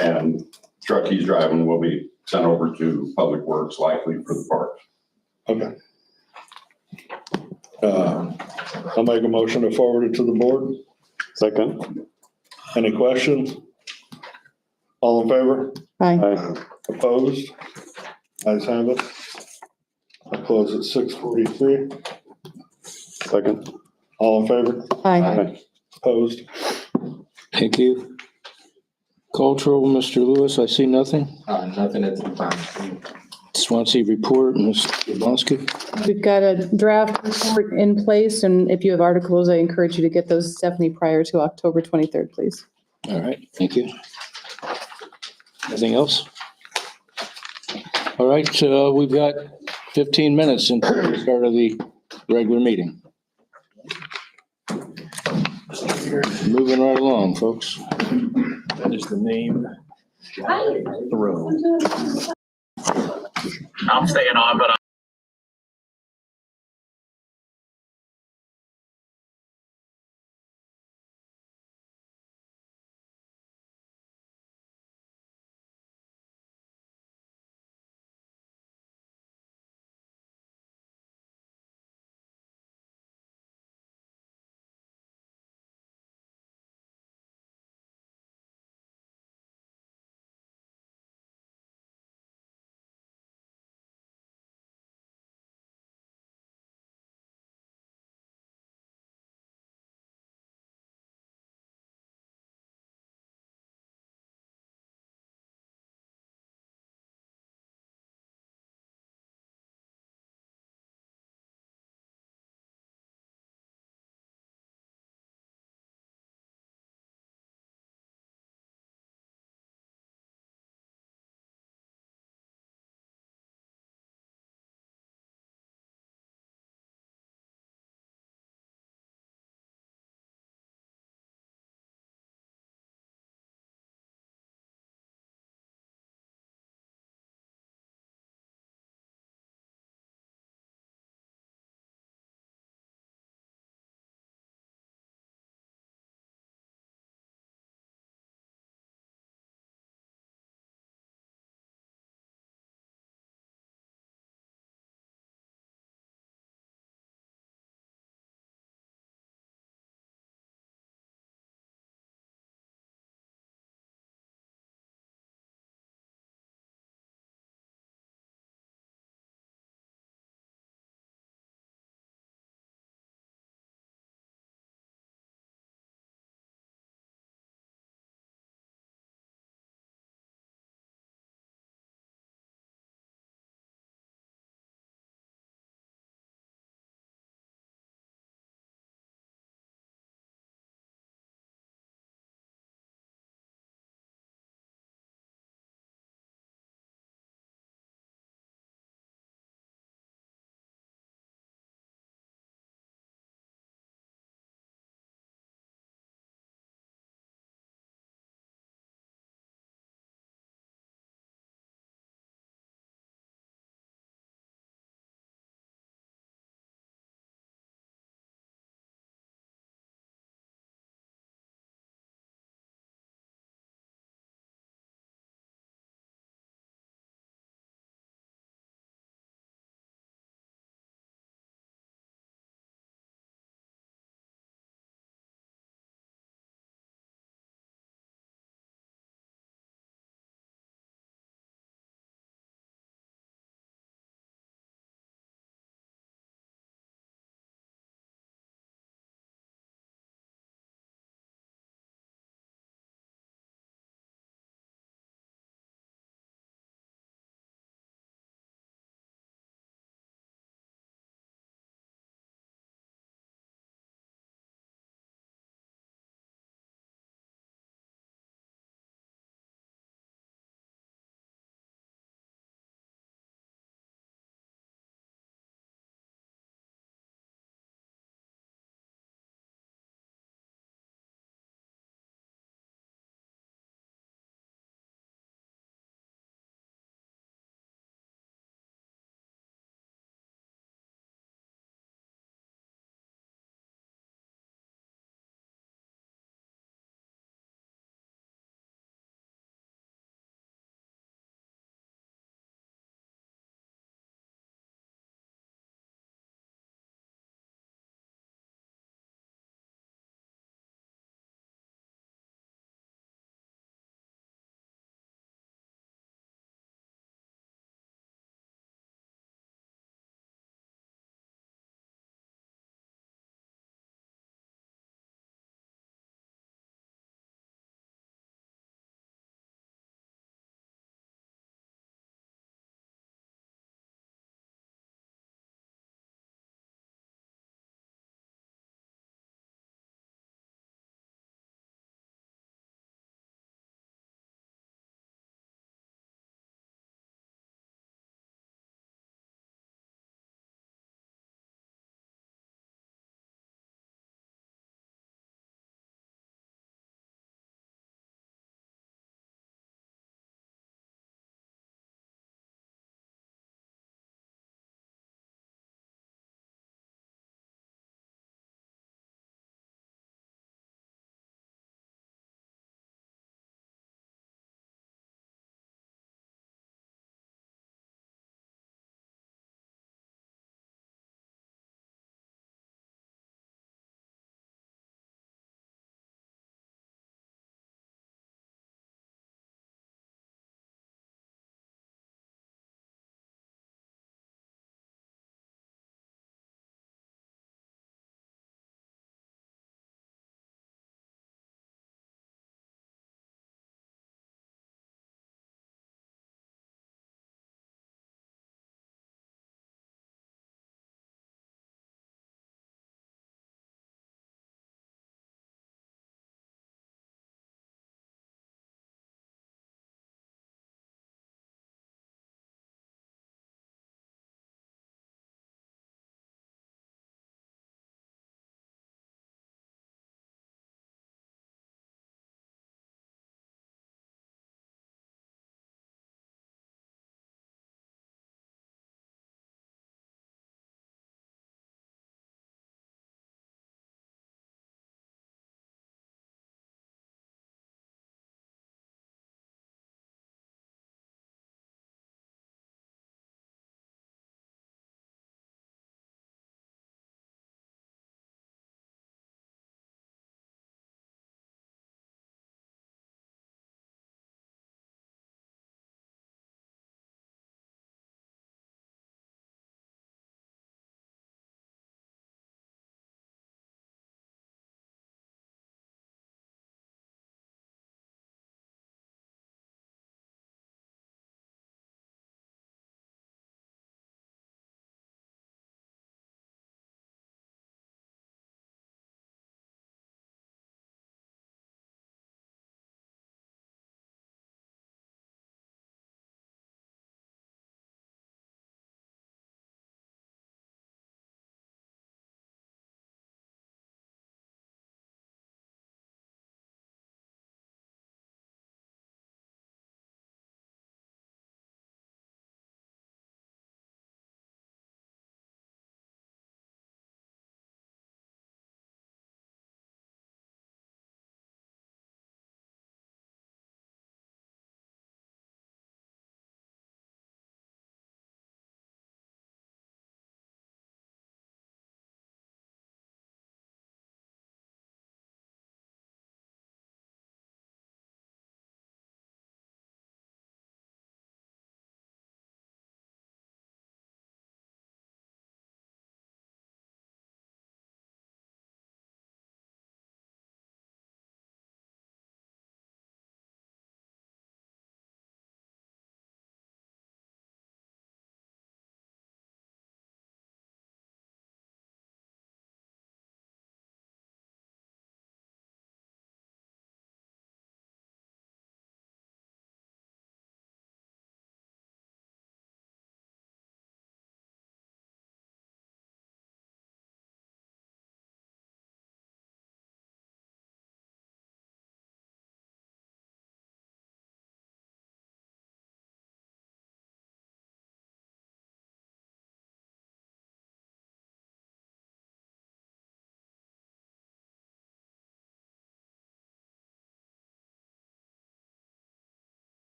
and truck he's driving will be sent over to Public Works, likely for the parks. Okay. I'll make a motion to forward it to the board. Second. Any questions? All in favor? Aye. Aye. Opposed? Ayes have it. I'll close at 6:43. Second. All in favor? Aye. Opposed? Thank you. Cultural, Mr. Lewis, I see nothing. Nothing at the time. Swansea report, Mr. Jablonski. We've got a draft report in place, and if you have articles, I encourage you to get those, Stephanie, prior to October 23rd, please. All right, thank you. Anything else? All right, we've got 15 minutes until the start of the regular meeting. Moving right along, folks. That is the name. Throw. I'm staying on, but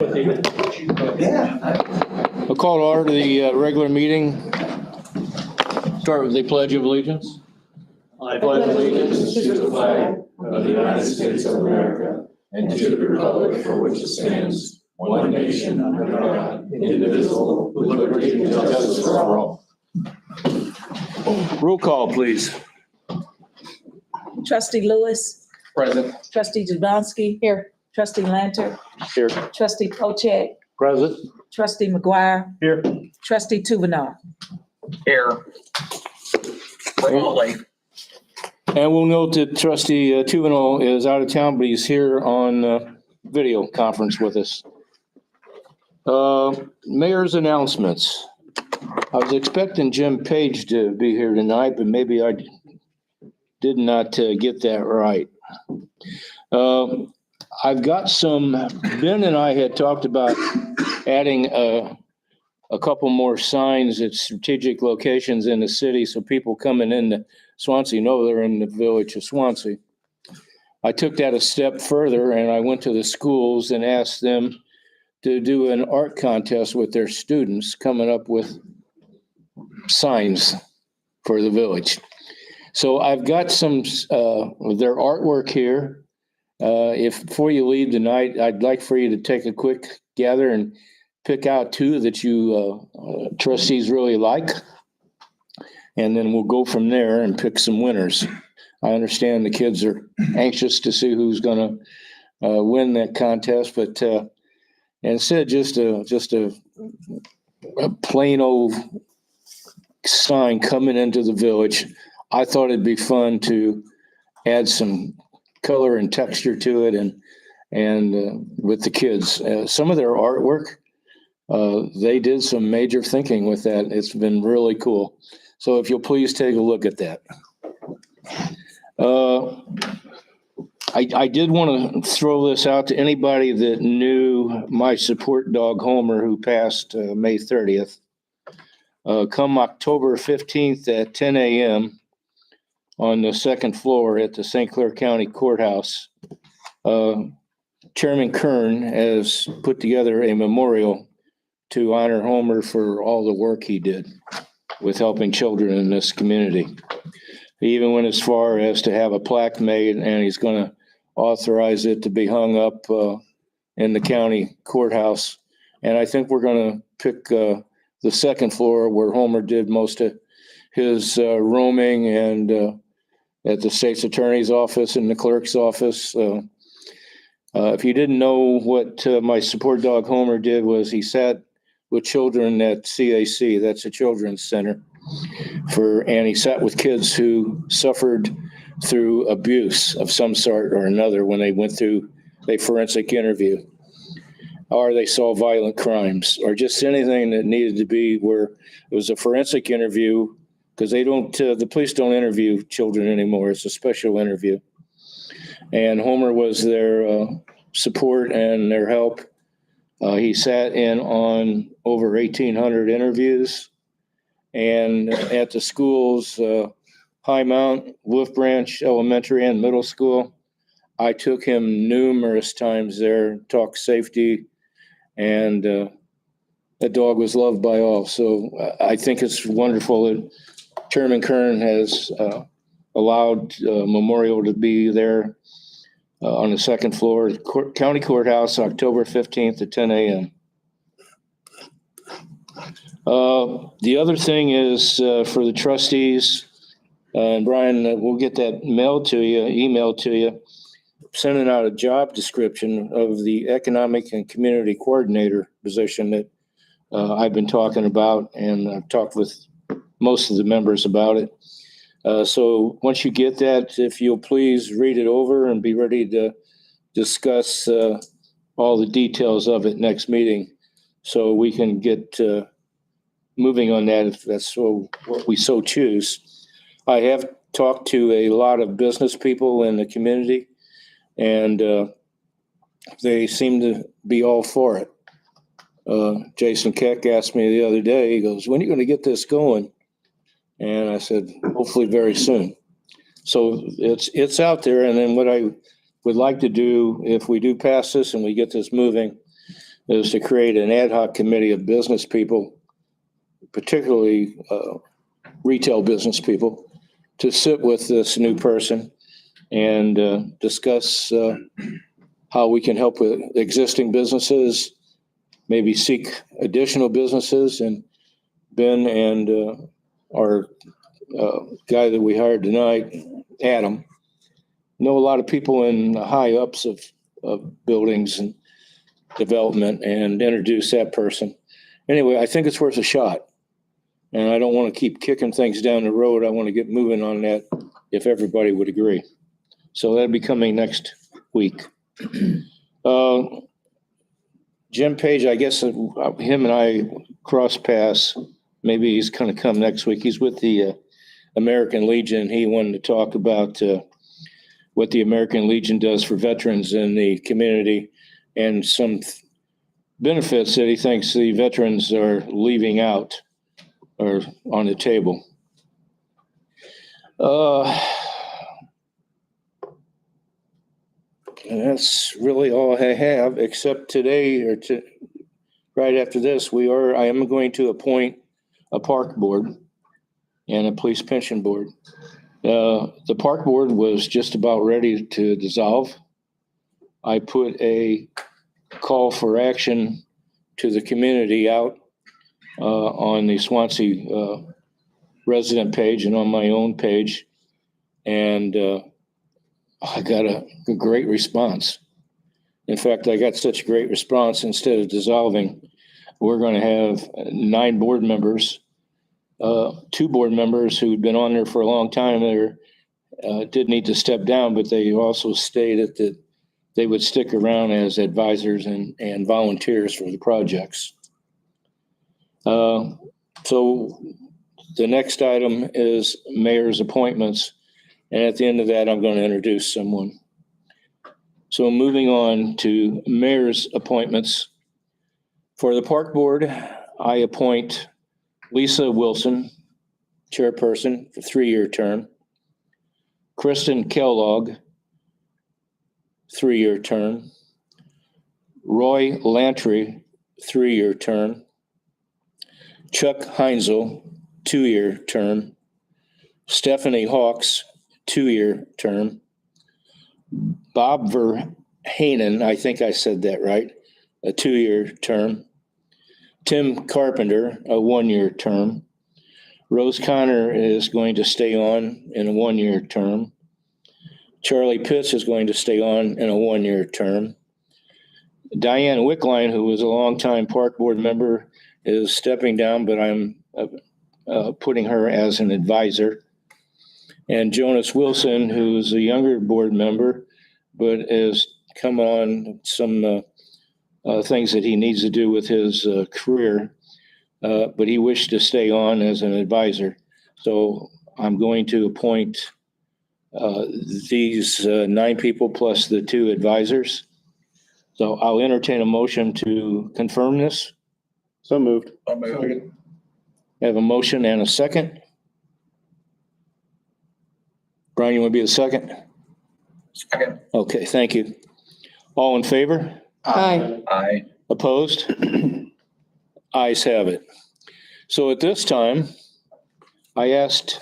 I'll call to order the regular meeting. Start with the Pledge of Allegiance. I pledge allegiance to the flag of the United States of America and to the republic for which it stands, one nation under God, indivisible, with liberty and justice for all. Roll call, please. Trustee Lewis, Present. trustee Jablonski. Here. Trustee Lanter, Here. trustee Pochet, Present. trustee McGuire, Here. trustee Tuvenar. Here. Remotely. And we'll note that trustee Tuvenel is out of town, but he's here on video conference with us. Mayor's announcements. I was expecting Jim Page to be here tonight, but maybe I did not get that right. I've got Ben and I had talked about adding a couple more signs at strategic locations in the city so people coming into Swansea know they're in the village of Swansea. I took that a step further and I went to the schools and asked them to do an art contest with their students, coming up with signs for the village. So I've got some of their artwork here. If before you leave tonight, I'd like for you to take a quick gather and pick out two that you trustees really like. And then we'll go from there and pick some winners. I understand the kids are anxious to see who's going to win that contest, but instead of just a plain old sign coming into the village, I thought it'd be fun to add some color and texture to it, and with the kids, some of their artwork, they did some major thinking with that. It's been really cool. So if you'll please take a look at that. I did want to throw this out to anybody that knew my support dog Homer, who passed May 30th. Come October 15th at 10 a.m. on the second floor at the St. Clair County Courthouse, Chairman Kern has put together a memorial to honor Homer for all the work he did with helping children in this community. He even went as far as to have a plaque made, and he's going to authorize it to be hung up in the county courthouse. And I think we're going to pick the second floor where Homer did most of his roaming, and at the state's attorney's office and the clerk's office. If you didn't know what my support dog Homer did, was he sat with children at CAC, that's a children's center, and he sat with kids who suffered through abuse of some sort or another when they went through a forensic interview, or they saw violent crimes, or just anything that needed to be where it was a forensic interview, because the police don't interview children anymore. It's a special interview. And Homer was their support and their help. He sat in on over 1,800 interviews. And at the schools, High Mount, Wolf Branch Elementary and Middle School, I took him numerous times there, talked safety, and that dog was loved by all. So I think it's wonderful that Chairman Kern has allowed memorial to be there on the second floor, County Courthouse, October 15th at 10 a.m. The other thing is for the trustees, and Brian, we'll get that emailed to you, sending out a job description of the economic and community coordinator position that I've been talking about, and I've talked with most of the members about it. So once you get that, if you'll please read it over and be ready to discuss all the details of it next meeting, so we can get moving on that if that's what we so choose. I have talked to a lot of business people in the community, and they seem to be all for it. Jason Keck asked me the other day, he goes, "When are you going to get this going?" And I said, hopefully very soon. So it's out there. And then what I would like to do, if we do pass this and we get this moving, is to create an ad hoc committee of business people, particularly retail business people, to sit with this new person and discuss how we can help with existing businesses, maybe seek additional businesses. And Ben and our guy that we hired tonight, Adam, know a lot of people in the high ups of buildings and development, and introduce that person. Anyway, I think it's worth a shot. And I don't want to keep kicking things down the road. I want to get moving on that if everybody would agree. So that'll be coming next week. Jim Page, I guess him and I cross paths. Maybe he's going to come next week. He's with the American Legion. He wanted to talk about what the American Legion does for veterans in the community and some benefits that he thinks the veterans are leaving out or on the table. And that's really all I have, except today or right after this, I am going to appoint a park board and a police pension board. The park board was just about ready to dissolve. I put a call for action to the community out on the Swansea resident page and on my own page. And I got a great response. In fact, I got such a great response, instead of dissolving, we're going to have 9 board members, 2 board members who'd been on there for a long time. They did need to step down, but they also stated that they would stick around as advisors and volunteers for the projects. So the next item is mayor's appointments. And at the end of that, I'm going to introduce someone. So moving on to mayor's appointments. For the park board, I appoint Lisa Wilson, chairperson, for 3-year term. Kristen Kellogg, 3-year term. Roy Lantry, 3-year term. Chuck Heinzel, 2-year term. Stephanie Hawks, 2-year term. Bob Verhanen, I think I said that right, a 2-year term. Tim Carpenter, a 1-year term. Rose Connor is going to stay on in a 1-year term. Charlie Pitts is going to stay on in a 1-year term. Diane Wickline, who was a longtime park board member, is stepping down, but I'm putting her as an advisor. And Jonas Wilson, who's a younger board member, but is come on some things that he needs to do with his career, but he wished to stay on as an advisor. So I'm going to appoint these 9 people plus the 2 advisors. So I'll entertain a motion to confirm this. So moved. I have a motion and a second. Brian, you want to be the second? Second. Okay, thank you. All in favor? Aye. Aye. Opposed? Ayes have it. So at this time, I asked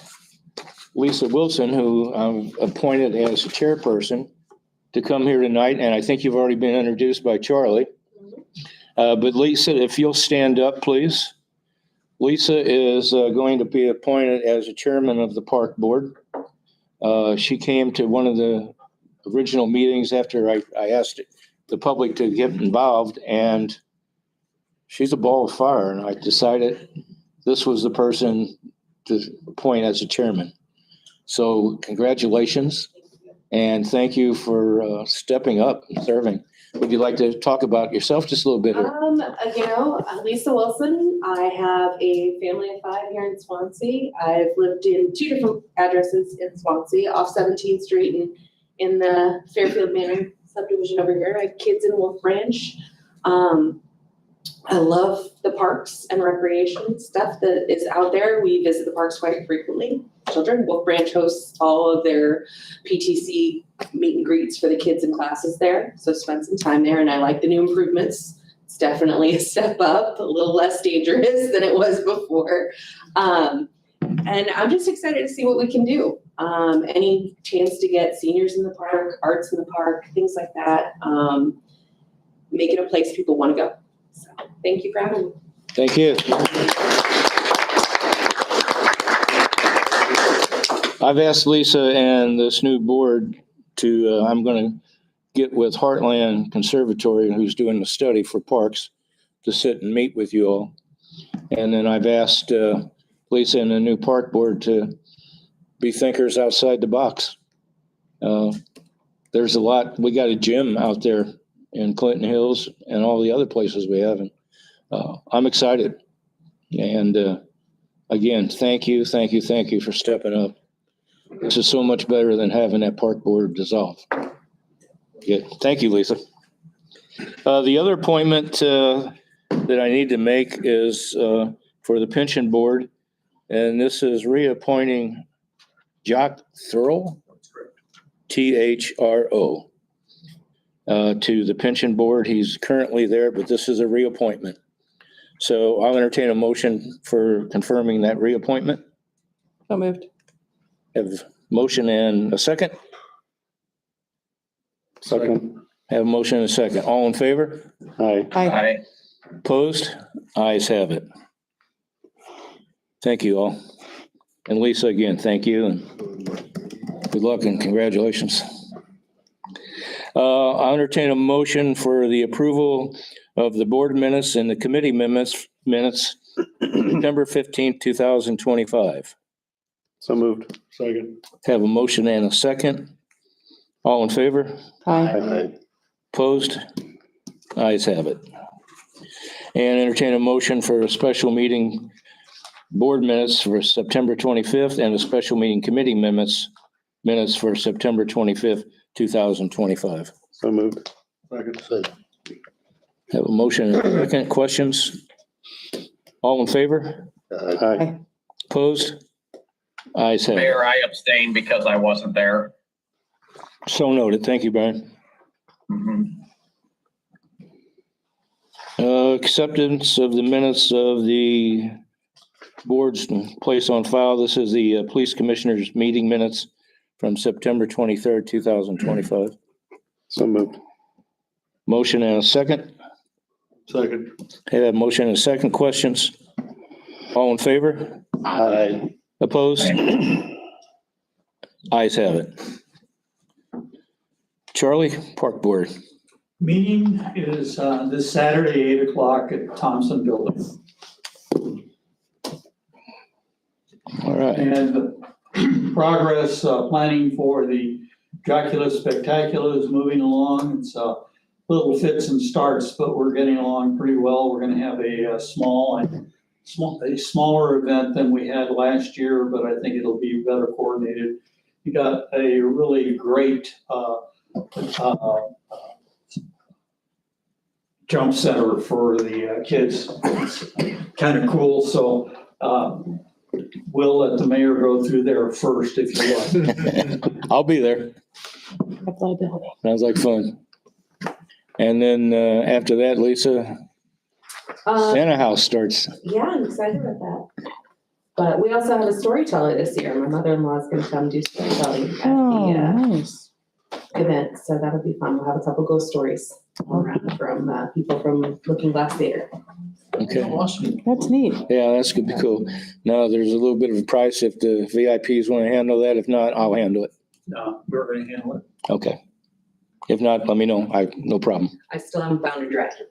Lisa Wilson, who I'm appointed as a chairperson, to come here tonight, and I think you've already been introduced by Charlie. But Lisa, if you'll stand up, please. Lisa is going to be appointed as a chairman of the park board. She came to one of the original meetings after I asked the public to get involved, and she's a ball of fire, and I decided this was the person to appoint as a chairman. So congratulations, and thank you for stepping up and serving. Would you like to talk about yourself just a little bit? I'm Lisa Wilson. I have a family of 5 here in Swansea. I've lived in 2 different addresses in Swansea, off 17th Street and in the Fairfield Manor subdivision over here. I have kids in Wolf Branch. I love the parks and recreation stuff that is out there. We visit the parks quite frequently. Children, Wolf Branch hosts all of their PTC meet and greets for the kids and classes there. So spend some time there, and I like the new improvements. It's definitely a step up, a little less dangerous than it was before. And I'm just excited to see what we can do. Any chance to get seniors in the park, arts in the park, things like that. Make it a place people want to go. So thank you for having me. Thank you. I've asked Lisa and this new board to, I'm going to get with Heartland Conservatory, who's doing the study for parks, to sit and meet with you all. And then I've asked Lisa and the new park board to be thinkers outside the box. There's a lot, we got a gym out there in Clinton Hills and all the other places we have. And I'm excited. And again, thank you for stepping up. This is so much better than having that park board dissolve. Yeah, thank you, Lisa. The other appointment that I need to make is for the pension board. And this is reappointing Jock Thurl, Thro, to the pension board. He's currently there, but this is a reappointment. So I'll entertain a motion for confirming that reappointment. So moved. Have a motion and a second? Second. Have a motion and a second. All in favor? Aye. Aye. Opposed? Ayes have it. Thank you all. And Lisa, again, thank you and good luck and congratulations. I'll entertain a motion for the approval of the board minutes and the committee minutes, September 15th, 2025. So moved. Second. Have a motion and a second. All in favor? Aye. Opposed? Ayes have it. And entertain a motion for a special meeting board minutes for September 25th and a special meeting committee minutes for September 25th, 2025. So moved. Second. Have a motion and a second. Questions? All in favor? Aye. Opposed? Ayes have it. Mayor, I abstained because I wasn't there. So noted. Thank you, Brian. Mhm. Acceptance of the minutes of the board's place on file. This is the police commissioners meeting minutes from September 23rd, 2025. So moved. Motion and a second. Second. Have a motion and a second. Questions? All in favor? Aye. Opposed? Ayes have it. Charlie, Park Board. Meeting is this Saturday, 8 o'clock at Thompson Building. All right. And progress, planning for the Dracula Spectacular is moving along. It's little fits and starts, but we're getting along pretty well. We're gonna have a smaller event than we had last year, but I think it'll be better coordinated. We got a really great jump center for the kids. It's kind of cool, so we'll let the mayor go through there first if you like. I'll be there. Sounds like fun. And then after that, Lisa, Santa House starts. Yeah, I'm excited about that. But we also have a storyteller this year. My mother-in-law is going to come do storytelling at the Nice. event, so that'll be fun. We'll have a couple ghost stories all around from people from Looking Glass Theater. Okay. Awesome. That's neat. Yeah, that's gonna be cool. Now, there's a little bit of a price if the VIPs want to handle that. If not, I'll handle it. No, we're going to handle it. Okay. If not, let me know. No problem. I still haven't found a Dracula.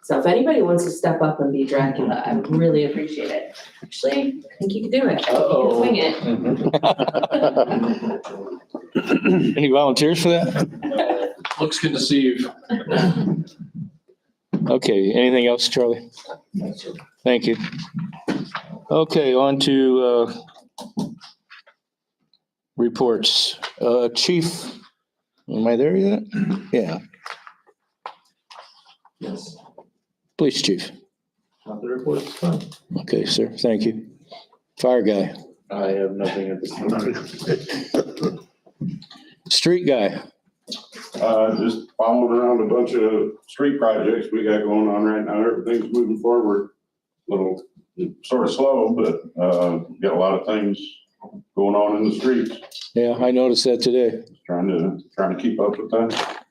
So if anybody wants to step up and be Dracula, I would really appreciate it. Actually, I think you could do it. Uh-oh. You can swing it. Any volunteers for that? Looks good to see you. Okay, anything else, Charlie? Thank you. Okay, on to reports. Chief, am I there yet? Yeah. Yes. Police chief. Not the report, it's fine. Okay, sir, thank you. Fire guy. I have nothing at this time. Street guy. Just following around a bunch of street projects we got going on right now. Everything's moving forward. Little, sort of slow, but, got a lot of things going on in the streets. Yeah, I noticed that today. Trying to keep up with that.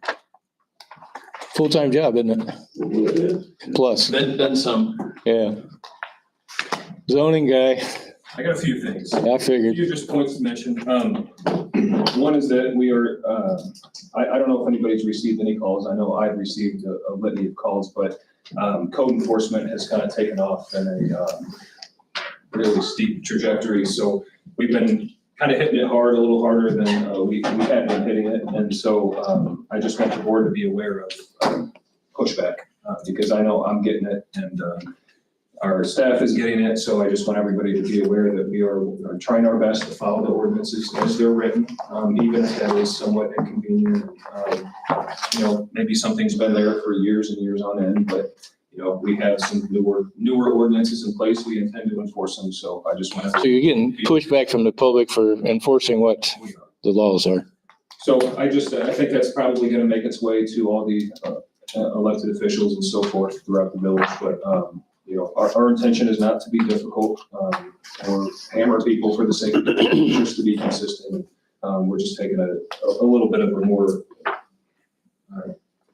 Full-time job, isn't it? Plus, Then some. yeah. Zoning guy, I got a few things. I A figured. few just points to mention. One is that we are, I don't know if anybody's received any calls. I know I've received a litany of calls, but code enforcement has kind of taken off in a really steep trajectory. So we've been kind of hitting it hard, a little harder than we had been hitting it. And so I just want the board to be aware of pushback because I know I'm getting it and our staff is getting it. So I just want everybody to be aware that we are trying our best to follow the ordinances as they're written, even if that is somewhat inconvenient. Maybe something's been there for years and years on end, but we have some newer ordinances in place. We intend to enforce them. So I just want to. So you're getting pushback from the public for enforcing what the laws are. So I think that's probably going to make its way to all the elected officials and so forth throughout the village. But, our intention is not to be difficult or hammer people for the sake of it, just to be consistent. We're just taking a little bit of a more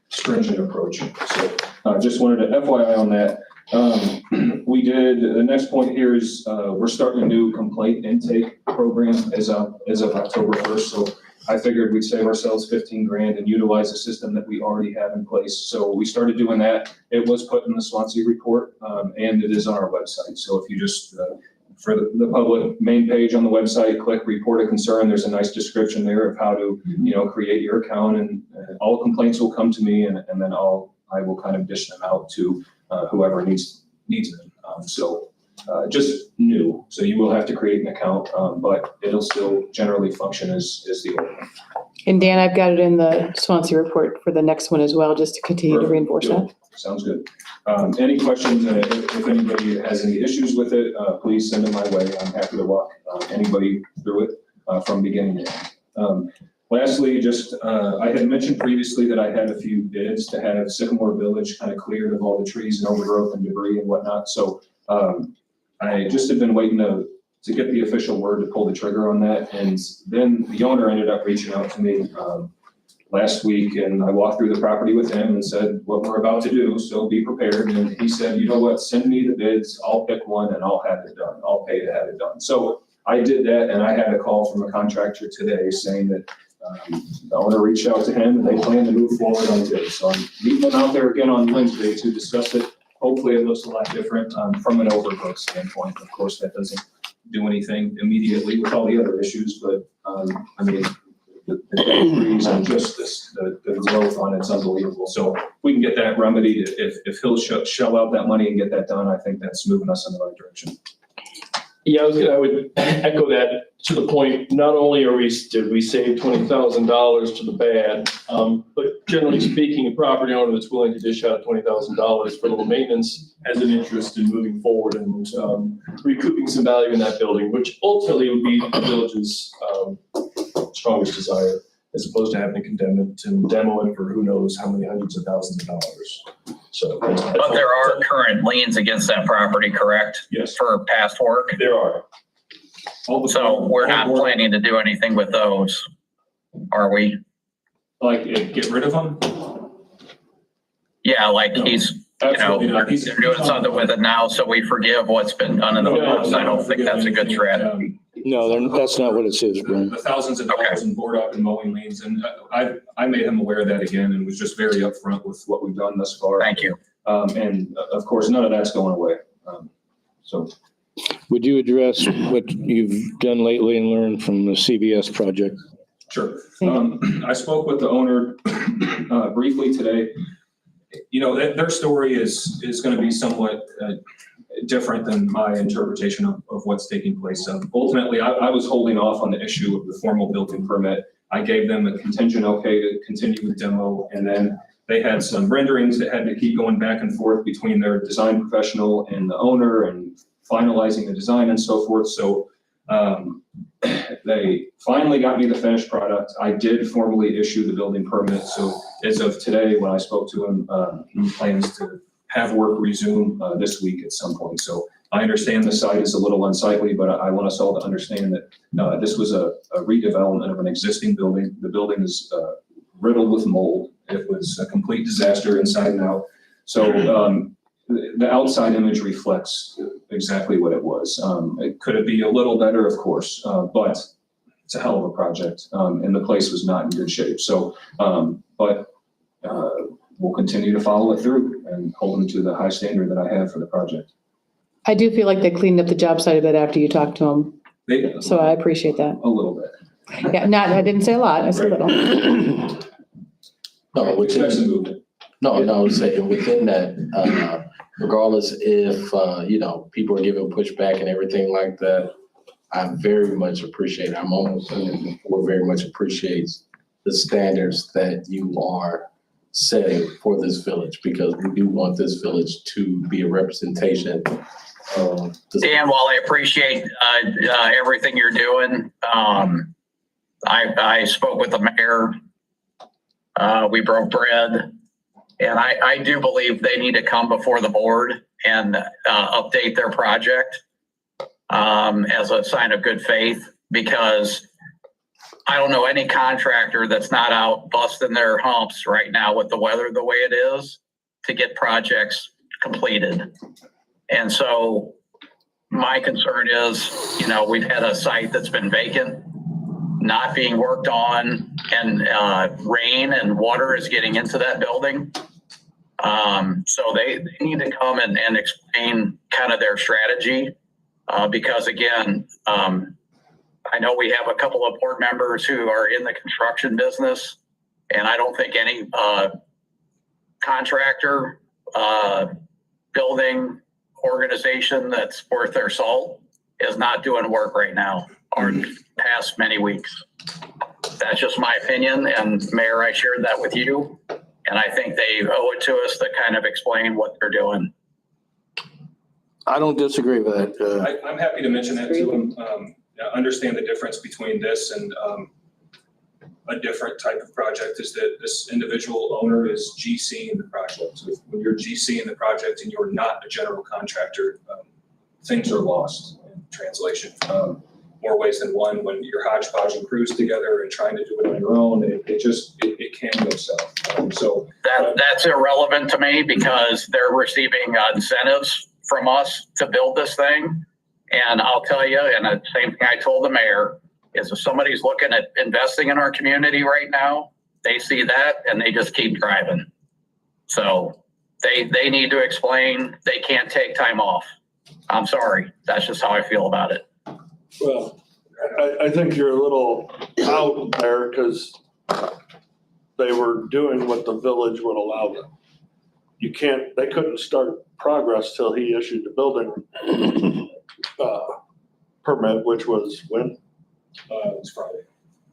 stringent approach. So just wanted to FYI on that. The next point here is we're starting a new complaint intake program as of October 1st. So I figured we'd save ourselves 15 grand and utilize a system that we already have in place. So we started doing that. It was put in the Swansea report and it is on our website. So if you just, for the public main page on the website, click report a concern. There's a nice description there of how to, create your account and all complaints will come to me and then I will kind of dish them out to whoever needs them. Just new. So you will have to create an account, but it'll still generally function as the old one. And Dan, I've got it in the Swansea report for the next one as well, just to continue to reinforce that. Sounds good. Any questions? If anybody has any issues with it, please send them my way. I'm happy to walk anybody through it from beginning to end. Lastly, I had mentioned previously that I had a few bids to have Sycamore Village kind of cleared of all the trees and overgrowth and debris and whatnot. So I just have been waiting to get the official word to pull the trigger on that. And then the owner ended up reaching out to me last week and I walked through the property with him and said what we're about to do. So be prepared. And he said, you know what, send me the bids. I'll pick one and I'll have it done. I'll pay to have it done. So I did that and I had a call from a contractor today saying that the owner reached out to him and they plan to move forward on the bid. So I'm meeting them out there again on Wednesday to discuss it. Hopefully it looks a lot different from an overgrowth standpoint. Of course, that doesn't do anything immediately with all the other issues, but the trees and just the growth on it's unbelievable. So we can get that remedied. If he'll shell out that money and get that done, I think that's moving us in the right direction. Yeah, I would echo that to the point, not only did we save $20,000 to the bad, but generally speaking, a property owner that's willing to dish out $20,000 for a little maintenance has an interest in moving forward and recouping some value in that building, which ultimately would be the village's strongest desire, as opposed to having to condemn it and demo it for who knows how many hundreds of thousands of dollars. So, but there are current liens against that property, correct? Yes. For past work? There are. So we're not planning to do anything with those, are we? Like get rid of them? Yeah, like he's, Absolutely not. they're doing something with it now, so we forgive what's been done in the past. I don't think that's a good strategy. No, that's not what it says, Brian. The thousands of dollars in board up and mowing liens, and I made him aware of that again and was just very upfront with what we've done thus far. Thank you. And of course, none of that's going away. Would you address what you've done lately and learned from the CBS project? Sure. I spoke with the owner briefly today. Their story is going to be somewhat different than my interpretation of what's taking place. Ultimately, I was holding off on the issue of the formal building permit. I gave them a contingent okay to continue with demo, and then they had some renderings that had to keep going back and forth between their design professional and the owner and finalizing the design and so forth. So they finally got me the finished product. I did formally issue the building permit. So as of today, when I spoke to him, he plans to have work resume this week at some point. So I understand the site is a little unsightly, but I want us all to understand that this was a redevelopment of an existing building. The building is riddled with mold. It was a complete disaster inside and out. So the outside image reflects exactly what it was. Could it be a little better? Of course, but it's a hell of a project, and the place was not in good shape. So, but we'll continue to follow it through and hold them to the high standard that I have for the project. I do feel like they cleaned up the job site a bit after you talked to them, so I appreciate that. A little bit. Yeah, I didn't say a lot, I said a little. No, Expect some movement. no, I'm saying within that, regardless if, people are giving pushback and everything like that, I very much appreciate, I'm almost saying before, very much appreciates the standards that you are setting for this village, because we do want this village to be a representation of this. Dan, while I appreciate everything you're doing, I spoke with the mayor. We broke bread. And I do believe they need to come before the board and update their project as a sign of good faith, because I don't know any contractor that's not out busting their humps right now with the weather the way it is to get projects completed. And so my concern is, we've had a site that's been vacant, not being worked on, and rain and water is getting into that building. So they need to come and explain kind of their strategy, because again, I know we have a couple of board members who are in the construction business, and I don't think any contractor, building organization that's worth their salt is not doing work right now or past many weeks. That's just my opinion, and Mayor, I shared that with you. And I think they owe it to us to kind of explain what they're doing. I don't disagree with that. I'm happy to mention that to them. Understand the difference between this and a different type of project is that this individual owner is GCing the project. So when you're GCing the project and you're not a general contractor, things are lost in translation. More ways than one, when you're hodgepodging crews together and trying to do it on your own, it can go south. So that's irrelevant to me, because they're receiving incentives from us to build this thing. And I'll tell you, and the same thing I told the mayor, is if somebody's looking at investing in our community right now, they see that and they just keep driving. So they need to explain. They can't take time off. I'm sorry. That's just how I feel about it. Well, I think you're a little out there because they were doing what the village would allow them. They couldn't start progress till he issued the building permit, which was when? it was Friday.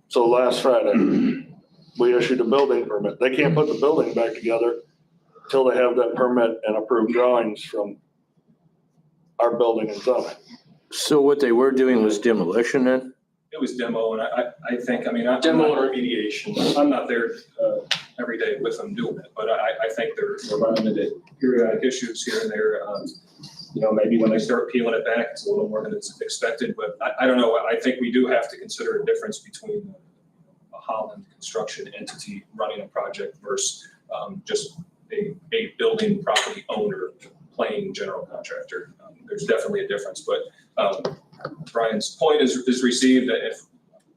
So last Friday, we issued a building permit. They can't put the building back together till they have that permit and approved drawings from our building and zoning. So what they were doing was demolition then? It was demo, and I think, Demo or remediation. I'm not there every day with them doing it, but I think they're running into periodic issues here and there. Maybe when they start peeling it back, it's a little more than it's expected, but I don't know. I think we do have to consider a difference between a Holland construction entity running a project versus just a building property owner playing general contractor. There's definitely a difference, but Brian's point is received. That if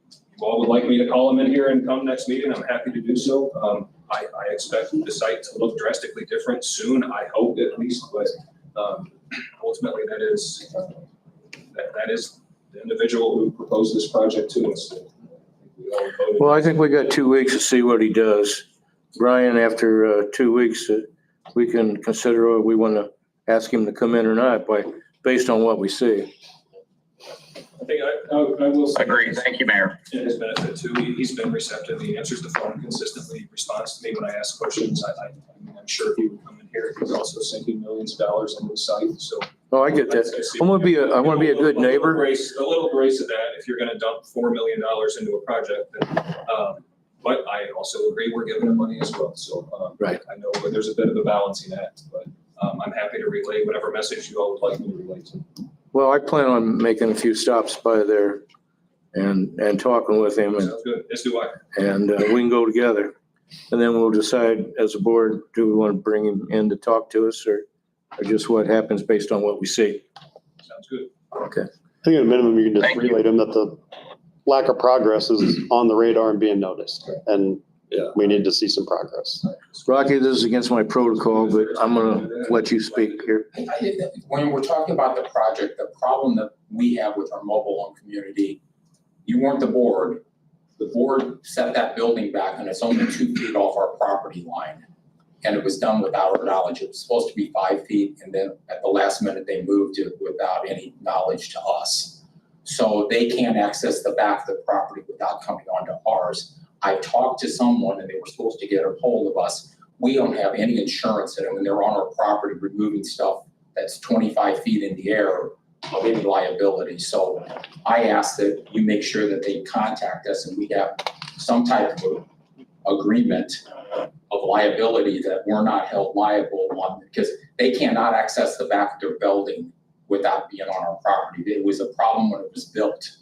you all would like me to call him in here and come next meeting, I'm happy to do so. I expect the site to look drastically different soon, I hope at least, but ultimately that is the individual who proposed this project to us. Well, I think we got 2 weeks to see what he does. Brian, after 2 weeks, we can consider whether we want to ask him to come in or not based on what we see. I think I will say. Agree. Thank you, Mayor. In his benefit too, he's been receptive. He answers the phone consistently, responds to me when I ask questions. I'm sure if he would come in here, he's also sinking millions of dollars into the site. So Oh, I get that. I want to be a good neighbor. A little grace of that if you're gonna dump $4 million into a project. But I also agree we're giving them money as well. So Right. I know there's a bit of a balancing act, but I'm happy to relay whatever message you all would like me to relay to. Well, I plan on making a few stops by there and talking with him, Sounds good, as do I. and we can go together. And then we'll decide as a board, do we want to bring him in to talk to us or just what happens based on what we see? Sounds good. Okay. I think at a minimum, you can just Thank you. relay them that the lack of progress is on the radar and being noticed. And we need to see some progress. Rocky, this is against my protocol, but I'm going to let you speak here. When we're talking about the project, the problem that we have with our mobile home community, you weren't the board. The board set that building back and it's only 2 feet off our property line. And it was done without our knowledge. It was supposed to be 5 feet and then at the last minute, they moved it without any knowledge to us. So they can't access the back of the property without coming onto ours. I talked to someone and they were supposed to get a hold of us. We don't have any insurance that when they're on our property removing stuff that's 25 feet in the air of any liability. So I asked that you make sure that they contact us and we have some type of agreement of liability that we're not held liable on, because they cannot access the back of their building without being on our property. It was a problem when it was built.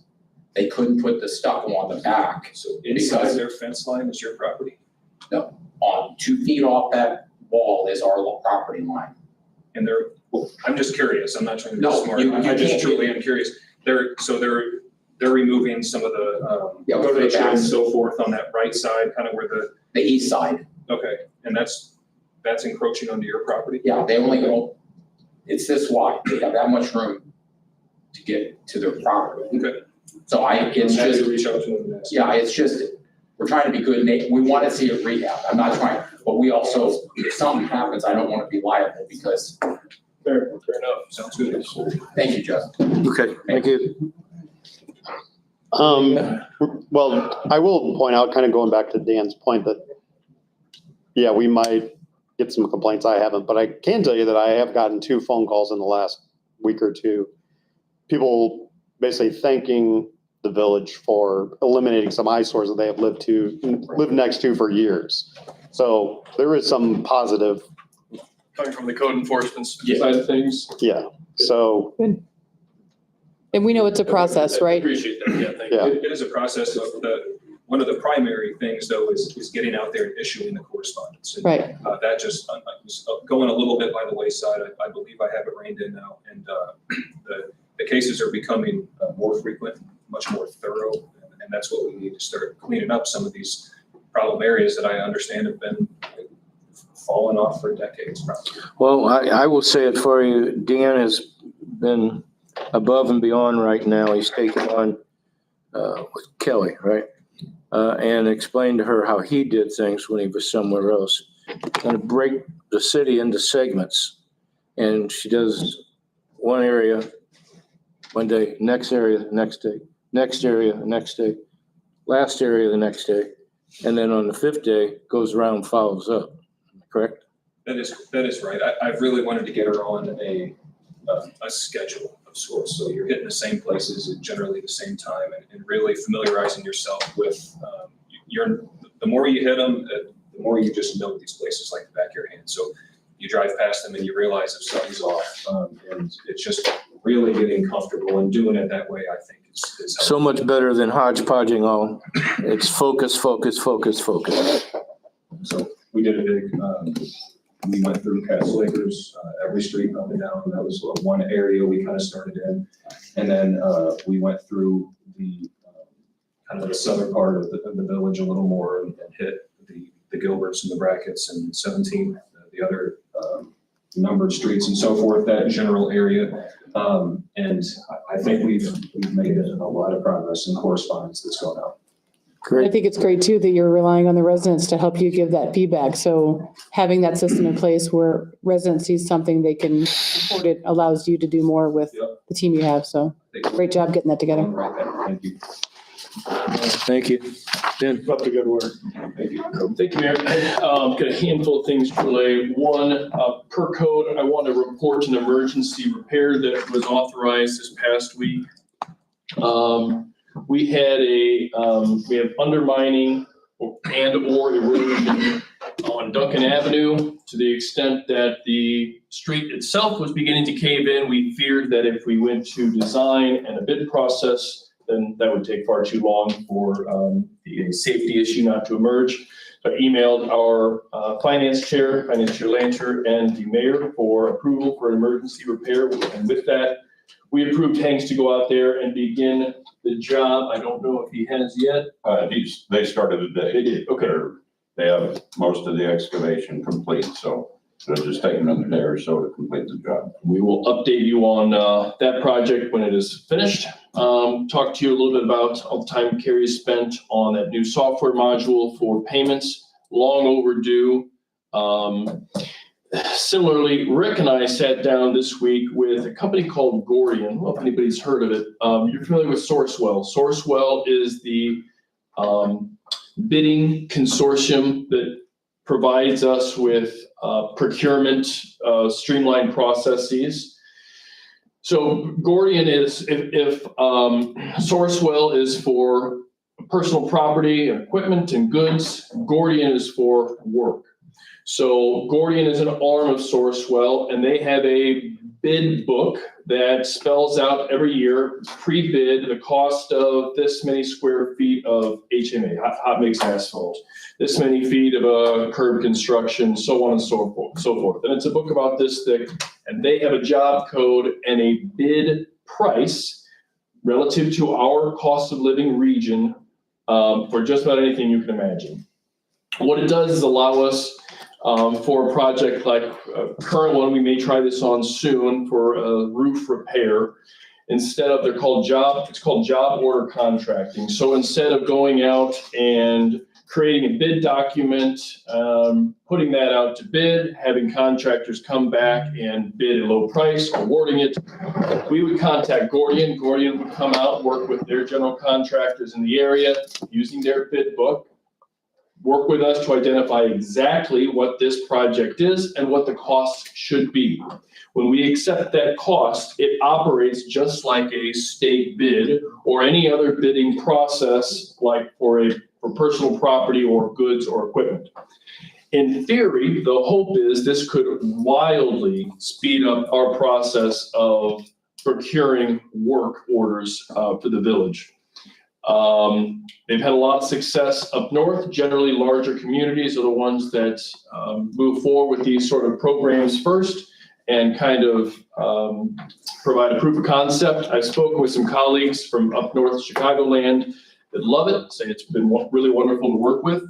They couldn't put the stucco on the back. So inside their fence line is your property? No, on 2 feet off that wall is our property line. And I'm just curious. I'm not trying to be No, smart. you I just can't. truly am curious. They're removing some of the Yeah, go to the fascia back. and so forth on that right side, kind of where The east side. okay. And that's encroaching onto your property? Yeah, they only go, it's this wide. They have that much room to get to their property. Okay. So it's I had just, to reach out to them and ask. yeah, it's just, we're trying to be good. We want to see it rehab. I'm not trying, but we also, if something happens, I don't want to be liable because, Fair enough. Sounds good. thank you, Jeff. Okay, thank you. Well, I will point out, kind of going back to Dan's point that, yeah, we might get some complaints. I haven't, but I can tell you that I have gotten 2 phone calls in the last week or two. People basically thanking the village for eliminating some eyesores that they have lived next to for years. So there is some positive, Coming from the code enforcement side of things. yeah. So, And we know it's a process, I right? appreciate that. Yeah, thank you. It is a process. One of the primary things though is getting out there and issuing the correspondence. And, Right. that just was going a little bit by the wayside. I believe I have it reined in now. And the cases are becoming more frequent, much more thorough. And that's what we need to start cleaning up some of these problem areas that I understand have been falling off for decades probably. Well, I will say it for you. Dan has been above and beyond right now. He's taken on with Kelly, right? And explained to her how he did things when he was somewhere else. Going to break the city into segments. And she does one area one day, next area the next day, next area the next day, last area the next day. And then on the 5th day, goes around, follows up. Correct? That is right. I've really wanted to get her on a schedule of sorts. So you're hitting the same places at generally the same time and really familiarizing yourself with the more you hit them, the more you just know these places like the back of your hand. So you drive past them and you realize if something's off. And it's just really getting comfortable and doing it that way, I think is So much better than hodgepodging all. It's focus, focus, focus, focus. So we did a big, we went through Castle Acres, every street up and down. That was one area we kind of started in. And then we went through the kind of the southern part of the village a little more and hit the Gilberts and the Brackets and 17, the other numbered streets and so forth, that general area. And I think we've made a lot of progress in correspondence that's going out. I think it's great too that you're relying on the residents to help you give that feedback. So having that system in place where residents see something they can report it allows you to do more with the team you have. So great job getting that together. Right there. Thank you. Thank you. Ben? Keep up the good work. Thank you, Mayor. Got a handful of things to relay. One, per code, I want to report an emergency repair that was authorized this past week. We have undermining and/or erosion on Duncan Avenue to the extent that the street itself was beginning to cave in. We feared that if we went to design and a bid process, then that would take far too long for a safety issue not to emerge. So I emailed our finance chair Lanter, and the mayor for approval for an emergency repair. And with that, we approved Hanks to go out there and begin the job. I don't know if he has yet. They started today. They did, okay. They have most of the excavation complete, so it'll just take another day or so to complete the job. We will update you on that project when it is finished. Talk to you a little bit about all the time Carrie spent on that new software module for payments, long overdue. Similarly, Rick and I sat down this week with a company called Gordian. I don't know if anybody's heard of it. You're familiar with Sourcewell. Sourcewell is the bidding consortium that provides us with procurement streamlined processes. So Gordian is, if Sourcewell is for personal property and equipment and goods, Gordian is for work. So Gordian is an arm of Sourcewell, and they have a bid book that spells out every year, pre-bid, the cost of this many square feet of HMA, hot mix asphalt, this many feet of a curb construction, so on and so forth. And it's a book about this thick, and they have a job code and a bid price relative to our cost of living region for just about anything you can imagine. What it does is allow us for a project like a current one, we may try this on soon for a roof repair. Instead of, it's called job order contracting. So instead of going out and creating a bid document, putting that out to bid, having contractors come back and bid a low price, awarding it, we would contact Gordian. Gordian would come out, work with their general contractors in the area using their bid book, work with us to identify exactly what this project is and what the cost should be. When we accept that cost, it operates just like a state bid or any other bidding process, like for personal property or goods or equipment. In theory, the hope is this could wildly speed up our process of procuring work orders for the village. They've had a lot of success up north. Generally, larger communities are the ones that move forward with these sort of programs first and kind of provide a proof of concept. I've spoken with some colleagues from up north Chicagoland that love it, say it's been really wonderful to work with.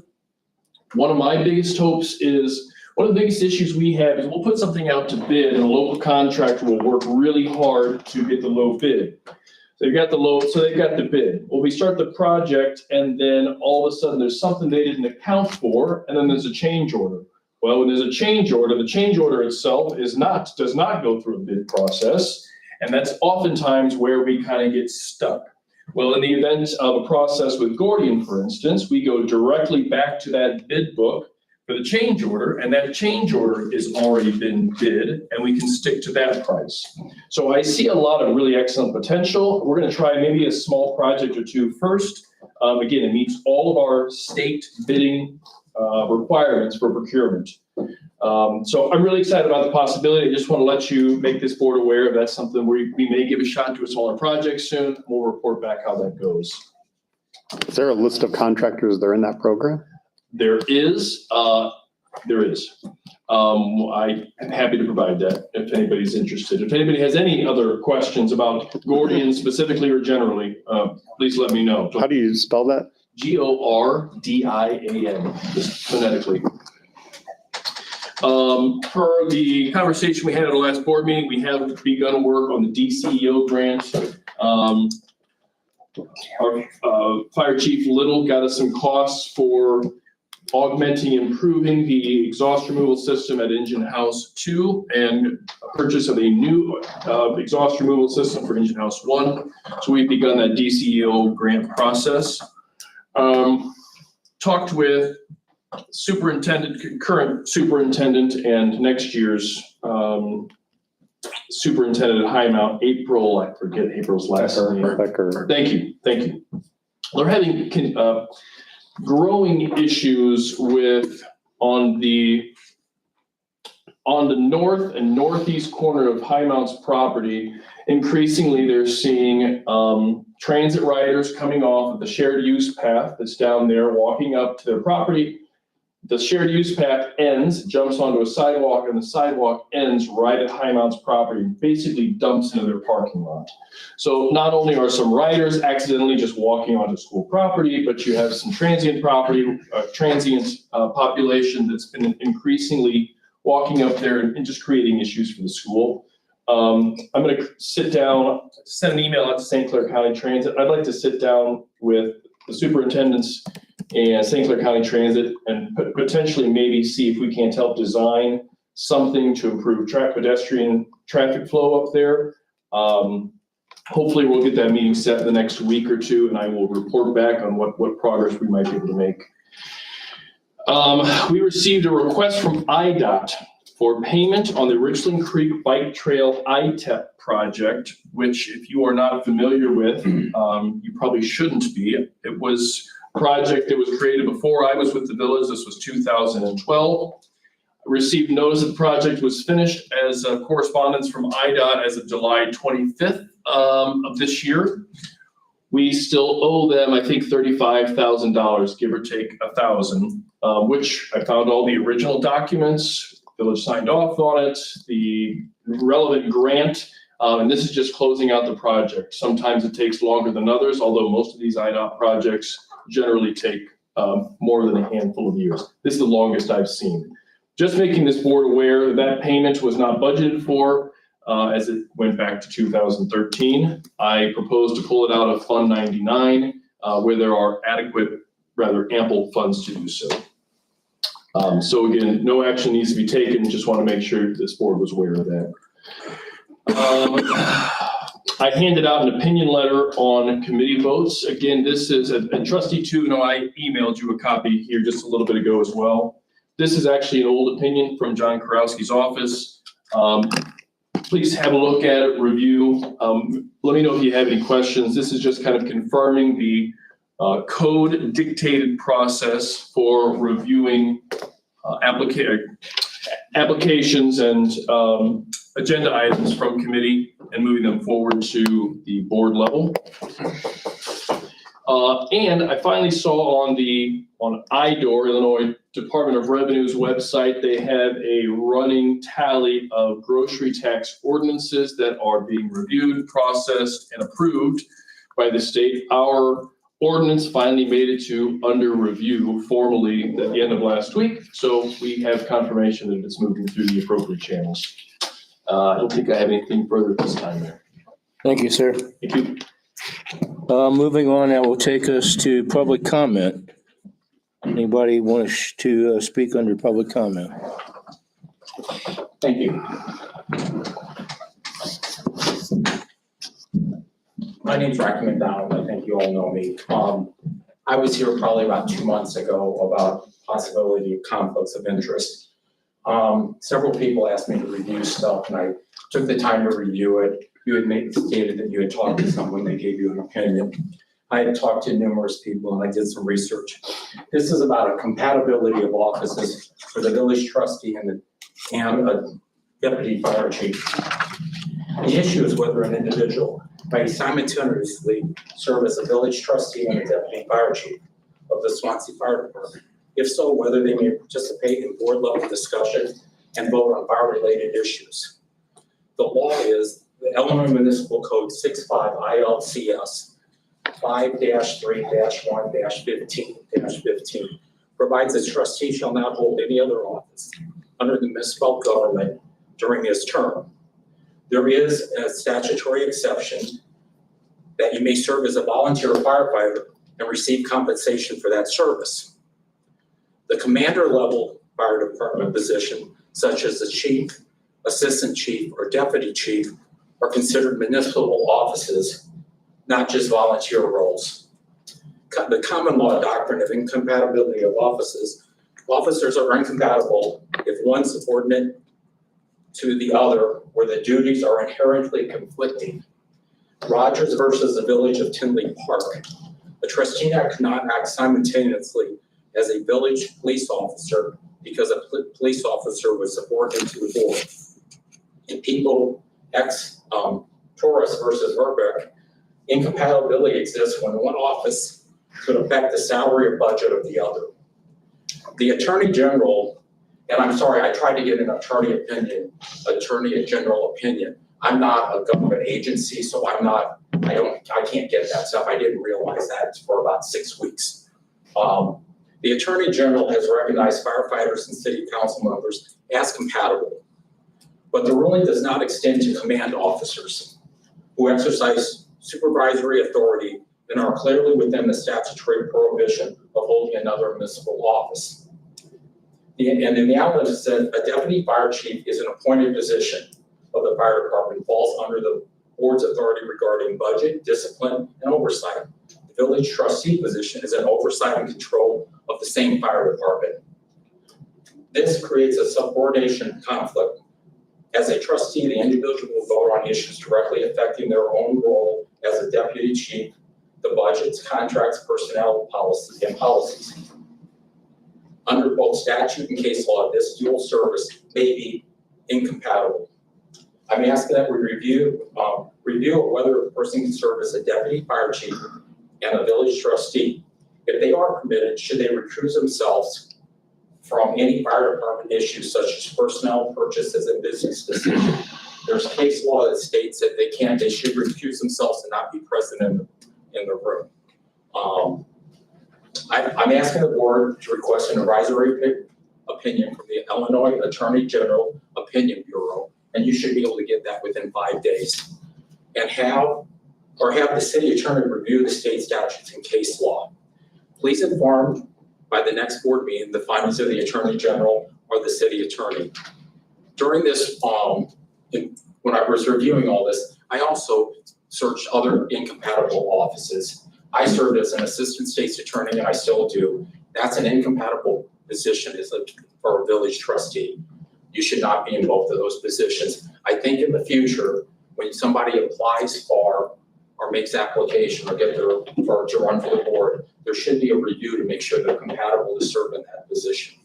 One of my biggest hopes is, one of the biggest issues we have is we'll put something out to bid and a local contractor will work really hard to get the low bid. They've got they've got the bid. Well, we start the project and then all of a sudden there's something they didn't account for, and then there's a change order. Well, when there's a change order, the change order itself does not go through a bid process, and that's oftentimes where we kind of get stuck. Well, in the event of a process with Gordian, for instance, we go directly back to that bid book for the change order, and that change order has already been bid, and we can stick to that price. So I see a lot of really excellent potential. We're going to try maybe a small project or two first. Again, it meets all of our state bidding requirements for procurement. So I'm really excited about the possibility. I just want to let you make this board aware of that's something we may give a shot to a smaller project soon. We'll report back how that goes. Is there a list of contractors that are in that program? There is. I am happy to provide that if anybody's interested. If anybody has any other questions about Gordian specifically or generally, please let me know. How do you spell that? Gordian, just phonetically. Per the conversation we had at the last board meeting, we have begun work on the DCEO grant. Our fire chief Little got us some costs for augmenting, improving the exhaust removal system at Engine House 2 and purchase of a new exhaust removal system for Engine House 1. So we've begun that DCEO grant process. Talked with current superintendent and next year's superintendent at High Mount, April, I forget April's last name. Becker. Thank you. They're having growing issues with on the north and northeast corner of High Mount's property. Increasingly, they're seeing transit riders coming off of the shared use path that's down there, walking up to their property. The shared use path jumps onto a sidewalk, and the sidewalk ends right at High Mount's property, basically dumps into their parking lot. So not only are some riders accidentally just walking onto school property, but you have some transient population that's been increasingly walking up there and just creating issues for the school. I'm going to send an email out to St. Clair County Transit. I'd like to sit down with the superintendents and St. Clair County Transit and potentially maybe see if we can't help design something to improve pedestrian traffic flow up there. Hopefully we'll get that meeting set in the next week or two, and I will report back on what progress we might be able to make. We received a request from IDOT for payment on the Richland Creek Bike Trail ITEP project, which if you are not familiar with, you probably shouldn't be. It was a project that was created before I was with the village. This was 2012. Received notice that the project was finished as a correspondence from IDOT as of July 25th of this year. We still owe them, I think, $35,000, give or take $1,000, which I found all the original documents. Village signed off on it, the relevant grant, and this is just closing out the project. Sometimes it takes longer than others, although most of these IDOT projects generally take more than a handful of years. This is the longest I've seen. Just making this board aware that payment was not budgeted for as it went back to 2013. I proposed to pull it out of Fund 99 where there are ample funds to do so. So again, no action needs to be taken. Just want to make sure this board was aware of that. I handed out an opinion letter on committee votes. Again, this is, and Trustee Tuvino, I emailed you a copy here just a little bit ago as well. This is actually an old opinion from John Karowski's office. Please have a look at it, review. Let me know if you have any questions. This is just kind of confirming the code dictated process for reviewing applications and agenda items from committee and moving them forward to the board level. And I finally saw on IDOR, Illinois Department of Revenue's website, they have a running tally of grocery tax ordinances that are being reviewed, processed, and approved by the state. Our ordinance finally made it to under review formally at the end of last week. So we have confirmation that it's moving through the appropriate channels. I don't think I have anything further this time there. Thank you, sir. Thank you. Moving on, that will take us to public comment. Anybody want to speak under public comment? Thank you. My name's Rocky McDonald. I think you all know me. I was here probably about 2 months ago about possibility of conflicts of interest. Several people asked me to review stuff, and I took the time to review it. You had stated that you had talked to someone, they gave you an opinion. I had talked to numerous people, and I did some research. This is about a compatibility of offices for the village trustee and a deputy fire chief. The issue is whether an individual may simultaneously serve as a village trustee and a deputy fire chief of the Swansea Fire Department. If so, whether they may participate in board level discussion and vote on fire-related issues. The law is the Illinois Municipal Code 65 ILCS 5-3-1-15 provides that trustee shall not hold any other office under the municipal government during his term. There is a statutory exception that you may serve as a volunteer firefighter and receive compensation for that service. The commander level fire department position, such as the chief, assistant chief, or deputy chief, are considered municipal offices, not just volunteer roles. The common law doctrine of incompatibility of offices, officers are incompatible if one subordinate to the other where the duties are inherently conflicting. Rogers versus the Village of Tinley Park. A trustee cannot act simultaneously as a village police officer because a police officer was subordinate to the board. In People X Torres versus Verbeck, incompatibility exists when one office could affect the salary or budget of the other. The Attorney General, and I'm sorry, I tried to get an Attorney General opinion. I'm not a government agency, so I can't get that stuff. I didn't realize that for about 6 weeks. The Attorney General has recognized firefighters and city council members as compatible, but the ruling does not extend to command officers who exercise supervisory authority and are clearly within the statutory prohibition of holding another municipal office. And in the outline it said, a deputy fire chief is an appointed position of the fire department, falls under the board's authority regarding budget, discipline, and oversight. The village trustee position is an oversight and control of the same fire department. This creates a subordination conflict. As a trustee, the individual will vote on issues directly affecting their own role as a deputy chief, the budgets, contracts, personnel, policies, and policies. Under both statute and case law, this dual service may be incompatible. I'm asking that we review of whether a person can serve as a deputy fire chief and a village trustee. If they are permitted, should they recuse themselves from any fire department issues such as personnel, purchases, and business decisions? There's case law that states that they should recuse themselves and not be present in the room. I'm asking the board to request an advisory opinion from the Illinois Attorney General Opinion Bureau, and you should be able to get that within 5 days. And have the city attorney review the state statutes and case law. Please inform by the next board meeting the findings of the Attorney General or the city attorney. During this, when I was reviewing all this, I also searched other incompatible offices. I served as an assistant state's attorney, and I still do. That's an incompatible position for a village trustee. You should not be in both of those positions. I think in the future, when somebody applies for or makes application or to run for the board, there should be a review to make sure they're compatible to serve in that position.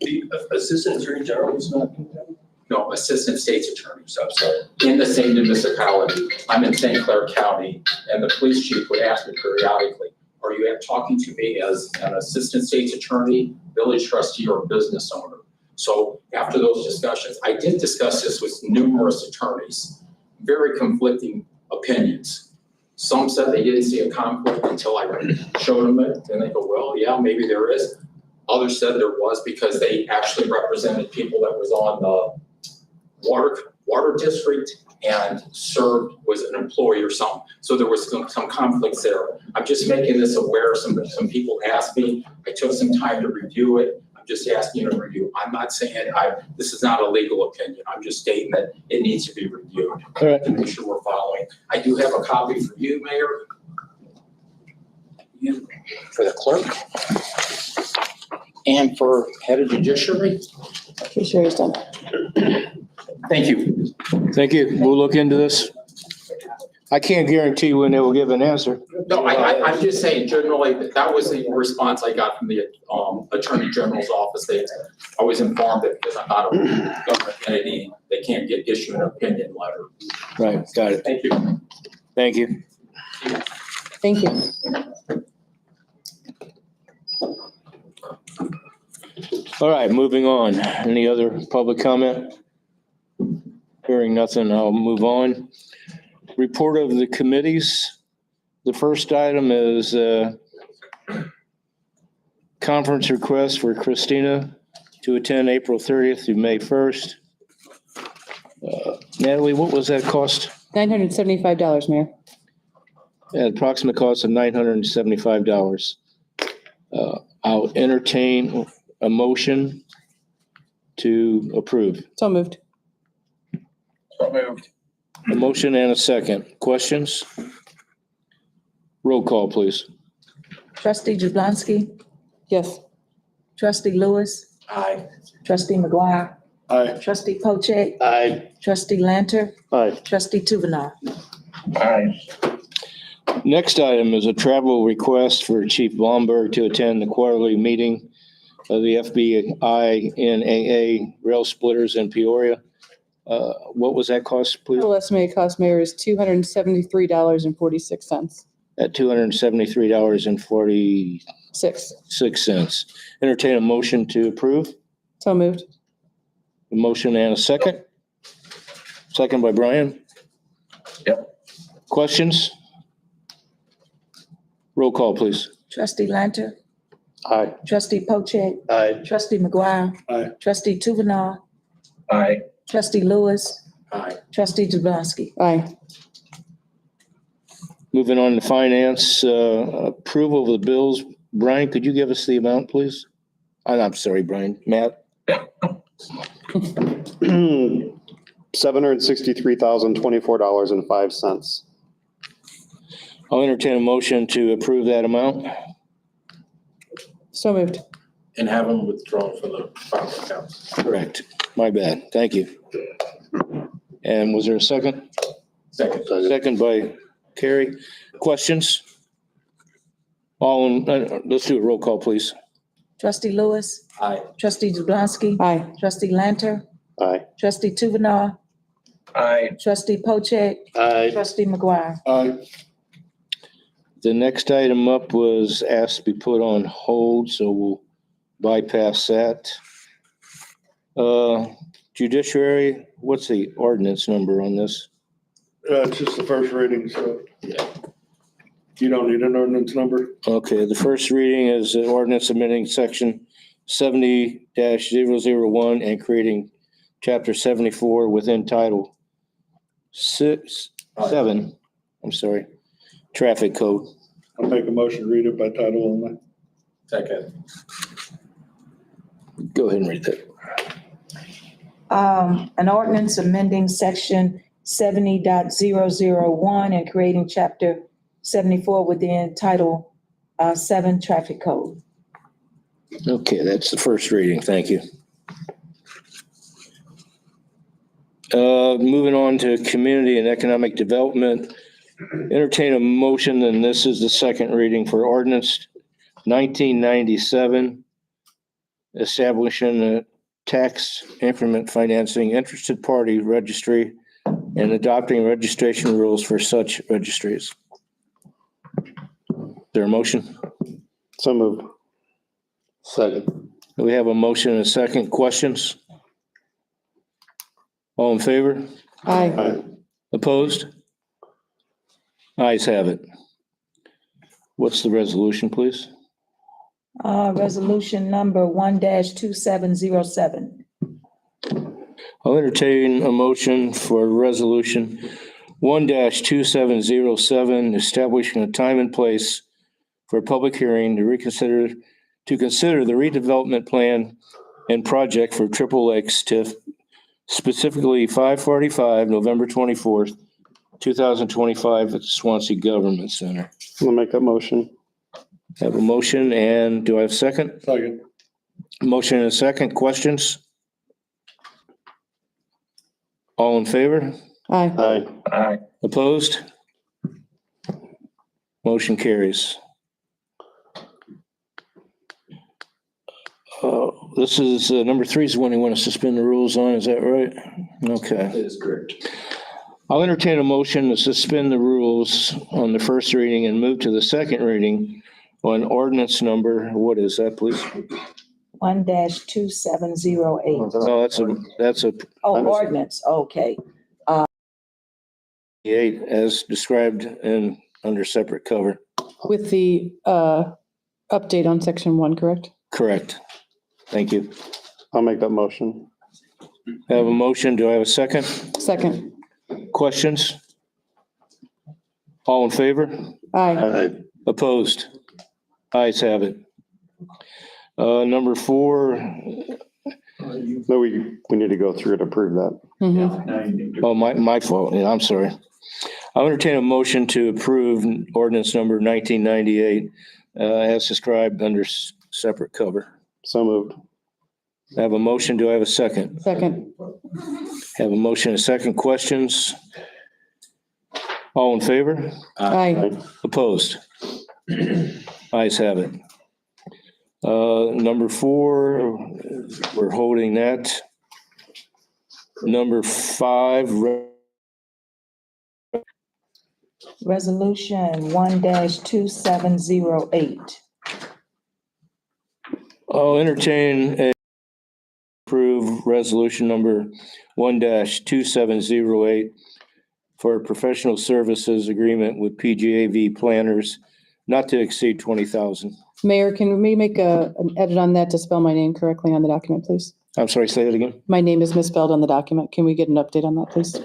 The assistant attorney general is not compatible? No, assistant state's attorneys, I'm sorry, in the same municipality. I'm in St. Clair County, and the police chief would ask me periodically, are you talking to me as an assistant state's attorney, village trustee, or business owner? So after those discussions, I did discuss this with numerous attorneys, very conflicting opinions. Some said they didn't see a conflict until I showed them it, and they go, well, yeah, maybe there is. Others said there was because they actually represented people that was on the water district and was an employee or something. So there was some conflicts there. I'm just making this aware. Some people asked me. I took some time to review it. I'm just asking you to review. I'm not saying this is not a legal opinion. I'm just stating that it needs to be reviewed to make sure we're following. I do have a copy for you, Mayor. For the clerk. And for head of judiciary. Judiciary's done. Thank you. Thank you. We'll look into this. I can't guarantee when they will give an answer. No, I'm just saying generally that was the response I got from the Attorney General's office. I was informed that because I'm not a government entity, they can't issue an opinion letter. Right, got it. Thank you. Thank you. Thank you. All right, moving on. Any other public comment? Hearing nothing, I'll move on. Report of the committees. The first item is conference request for Christina to attend April 30th through May 1st. Natalie, what was that cost? $975, Mayor. Approximate cost of $975. I'll entertain a motion to approve. So moved. So moved. A motion and a second. Questions? Roll call, please. Trustee Jablonski, Yes. trustee Lewis, Aye. trustee McGuire, Aye. trustee Pojek, Aye. trustee Lanter, Aye. trustee Toovenoff. Aye. Next item is a travel request for Chief Blomberg to attend the quarterly meeting of the FBI NAA Rail Splitters in Peoria. What was that cost, please? Total estimated cost, Mayor, is $273.46. At $273.46. Entertain a motion to approve. So moved. A motion and a second. Second by Brian. Yep. Questions? Roll call, please. Trustee Lanter, Aye. trustee Pojek, Aye. trustee McGuire, Aye. trustee Toovenoff, Aye. trustee Lewis, Aye. trustee Jablonski. Aye. Moving on to finance, approval of the bills. Brian, could you give us the amount, please? I'm sorry, Brian. Matt? $763,024.05. I'll entertain a motion to approve that amount. So moved. And have them withdrawn from the final accounts. Correct. My bad. Thank you. And was there a second? Second. Second by Carrie. Questions? Let's do a roll call, please. Trustee Lewis, Aye. trustee Jablonski, Aye. trustee Lanter, Aye. trustee Toovenoff, Aye. trustee Pojek, Aye. trustee McGuire. Aye. The next item up was asked to be put on hold, so we'll bypass that. Judiciary, what's the ordinance number on this? It's just the first reading, so Yeah. you don't need an ordinance number. Okay, the first reading is an ordinance amending section 70-001 and creating chapter 74 within title 7, traffic code. I'll make a motion to read it by title only. Second. Go ahead and read that. An ordinance amending section 70.001 and creating chapter 74 within title 7 traffic code. Okay, that's the first reading. Thank you. Moving on to community and economic development. Entertain a motion, and this is the second reading for ordinance 1997, establishing a tax increment financing interested party registry and adopting registration rules for such registries. Is there a motion? So moved. Second. We have a motion and a second. Questions? All in favor? Aye. Aye. Opposed? Ayes have it. What's the resolution, please? Resolution number 1-2707. I'll entertain a motion for resolution 1-2707, establishing a time and place for a public hearing to consider the redevelopment plan and project for Triple Lakes TIF, specifically 545, November 24th, 2025 at the Swansea Government Center. I'll make that motion. Have a motion, and do I have a second? Second. Motion and a second. Questions? All in favor? Aye. Aye. Aye. Opposed? Motion carries. This is, number 3 is the one you want to suspend the rules on, is that right? Okay. That is correct. I'll entertain a motion to suspend the rules on the first reading and move to the second reading on ordinance number, what is that, please? 1-2708. No, that's a Oh, ordinance, okay. 8 as described in under separate cover. With the update on section 1, correct? Correct. Thank you. I'll make that motion. I have a motion. Do I have a second? Second. Questions? All in favor? Aye. Aye. Opposed? Ayes have it. Number 4, No, we need to go through to approve that. Mhm. Now you need to. oh, my fault. Yeah, I'm sorry. I'll entertain a motion to approve ordinance number 1998 as described under separate cover. So moved. I have a motion. Do I have a second? Second. Have a motion and a second. Questions? All in favor? Aye. Opposed? Ayes have it. Number 4, we're holding that. Number 5, Resolution 1-2708. I'll entertain a approve resolution number 1-2708 for a professional services agreement with PGAV planners not to exceed 20,000. Mayor, can we make an edit on that to spell my name correctly on the document, please? I'm sorry, say that again? My name is misspelled on the document. Can we get an update on that, please?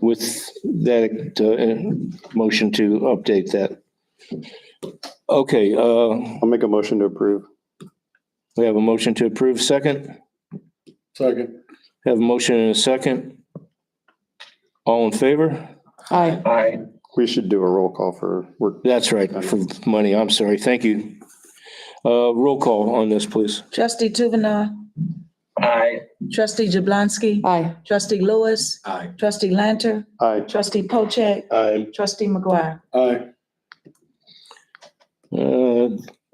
With that motion to update that. Okay, I'll make a motion to approve. we have a motion to approve. Second? Second. Have a motion and a second. All in favor? Aye. Aye. We should do a roll call for work. That's right, for money. I'm sorry. Thank you. Roll call on this, please. Trustee Toovenour, Aye. trustee Jablonski, Aye. trustee Lewis, Aye. trustee Lanter, Aye. trustee Pojek, Aye. trustee McGuire. Aye.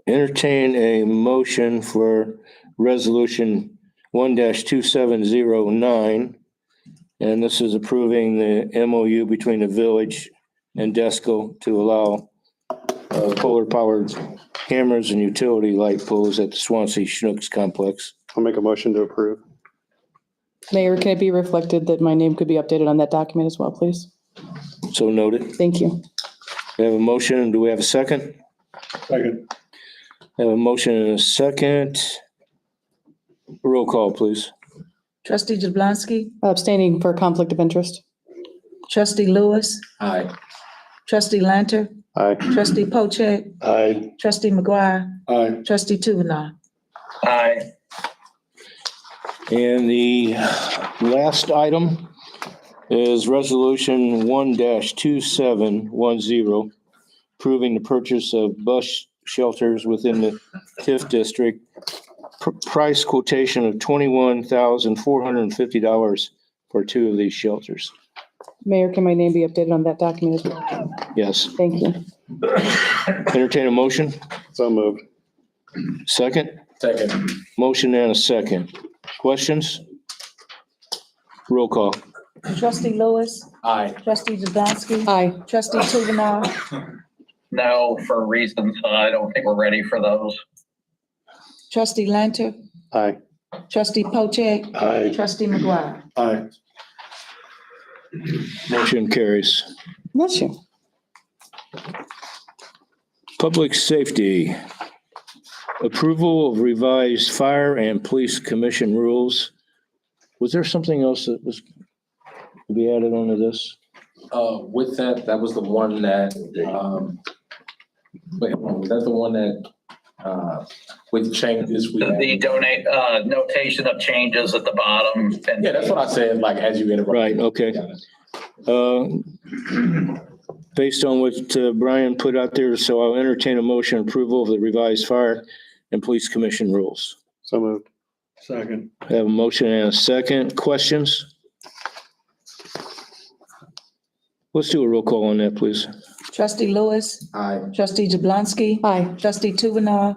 Entertain a motion for resolution 1-2709. And this is approving the MOU between the village and DESCO to allow solar powered cameras and utility light poles at the Swansea Schnucks complex. I'll make a motion to approve. Mayor, can it be reflected that my name could be updated on that document as well, please? So noted. Thank you. We have a motion. Do we have a second? Second. I have a motion and a second. Roll call, please. Trustee Jablonski, Abstaining for conflict of interest. trustee Lewis, Aye. trustee Lanter, Aye. trustee Pojek, Aye. trustee McGuire, Aye. trustee Toovenour. Aye. And the last item is resolution 1-2710, approving the purchase of bus shelters within the TIF district. Price quotation of $21,450 for 2 of these shelters. Mayor, can my name be updated on that document as well? Yes. Thank you. Entertain a motion. So moved. Second. Second. Motion and a second. Questions? Roll call. Trustee Lewis, Aye. trustee Jablonski, Aye. trustee Toovenour, No, for reasons, I don't think we're ready for those. trustee Lanter, Aye. trustee Pojek, Aye. trustee McGuire. Aye. Motion carries. Bless you. Public safety. Approval of revised fire and police commission rules. Was there something else that was to be added onto this? With that, that was the one that, wait, was that the one that, with changes we The had? donate, notation of changes at the bottom. And Yeah, that's what I said, like, as you interrupt. Right, okay. Based on what Brian put out there, so I'll entertain a motion approval of the revised fire and police commission rules. So moved. Second. I have a motion and a second. Questions? Let's do a roll call on that, please. Trustee Lewis, Aye. trustee Jablonski, Aye. trustee Toovenour,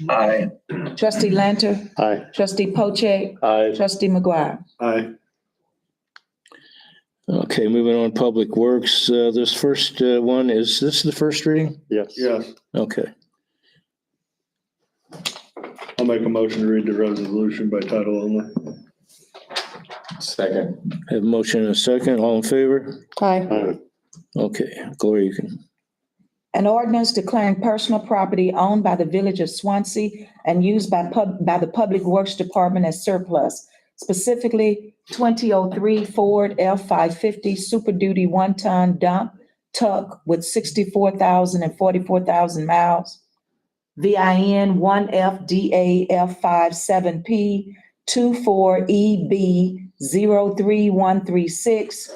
Aye. trustee Lanter, Aye. trustee Pojek, Aye. trustee McGuire. Aye. Okay, moving on, Public Works. This first one, is this the first reading? Yes. Yes. Okay. I'll make a motion to read the resolution by title only. Second. Have a motion and a second. All in favor? Aye. Aye. Okay, Gloria, you can. An ordinance declaring personal property owned by the village of Swansea and used by the Public Works Department as surplus, specifically 2003 Ford F-550 Super Duty one-ton dump Tuck with 64,000 and 44,000 miles. VIN 1FDAF57P 24EB 03136.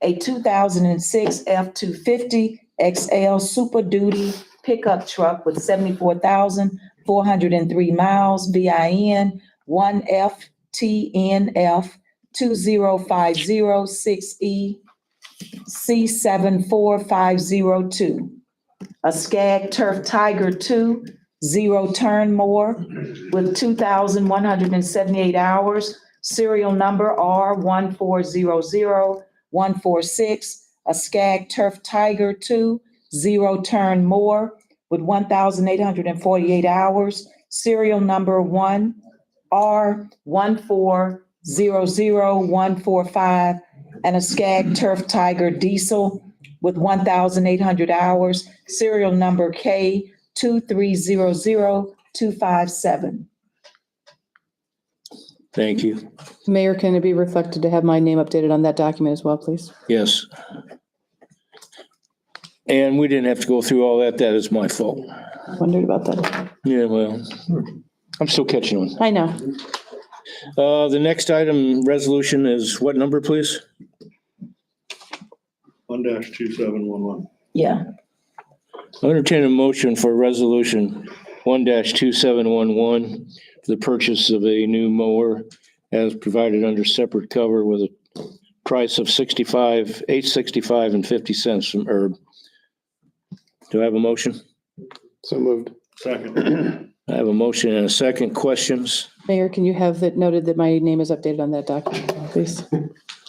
A 2006 F-250 XL Super Duty pickup truck with 74,403 miles. VIN 1FTNF 20506E C74502. A Skag Turf Tiger 2 zero turn mower with 2,178 hours. Serial number R1400146. A Skag Turf Tiger 2 zero turn mower with 1,848 hours. Serial number R1400145. And a Skag Turf Tiger diesel with 1,800 hours, serial number K2300257. Thank you. Mayor, can it be reflected to have my name updated on that document as well, please? Yes. And we didn't have to go through all that. That is my fault. Wondered about that. Yeah, well, I'm still catching on. I know. The next item, resolution is what number, please? 1-2711. Yeah, I'll entertain a motion for resolution 1-2711 for the purchase of a new mower as provided under separate cover with a price of $865 and 50 cents from Herb. Do I have a motion? So moved. Second. I have a motion and a second. Questions? Mayor, can you have it noted that my name is updated on that document, please?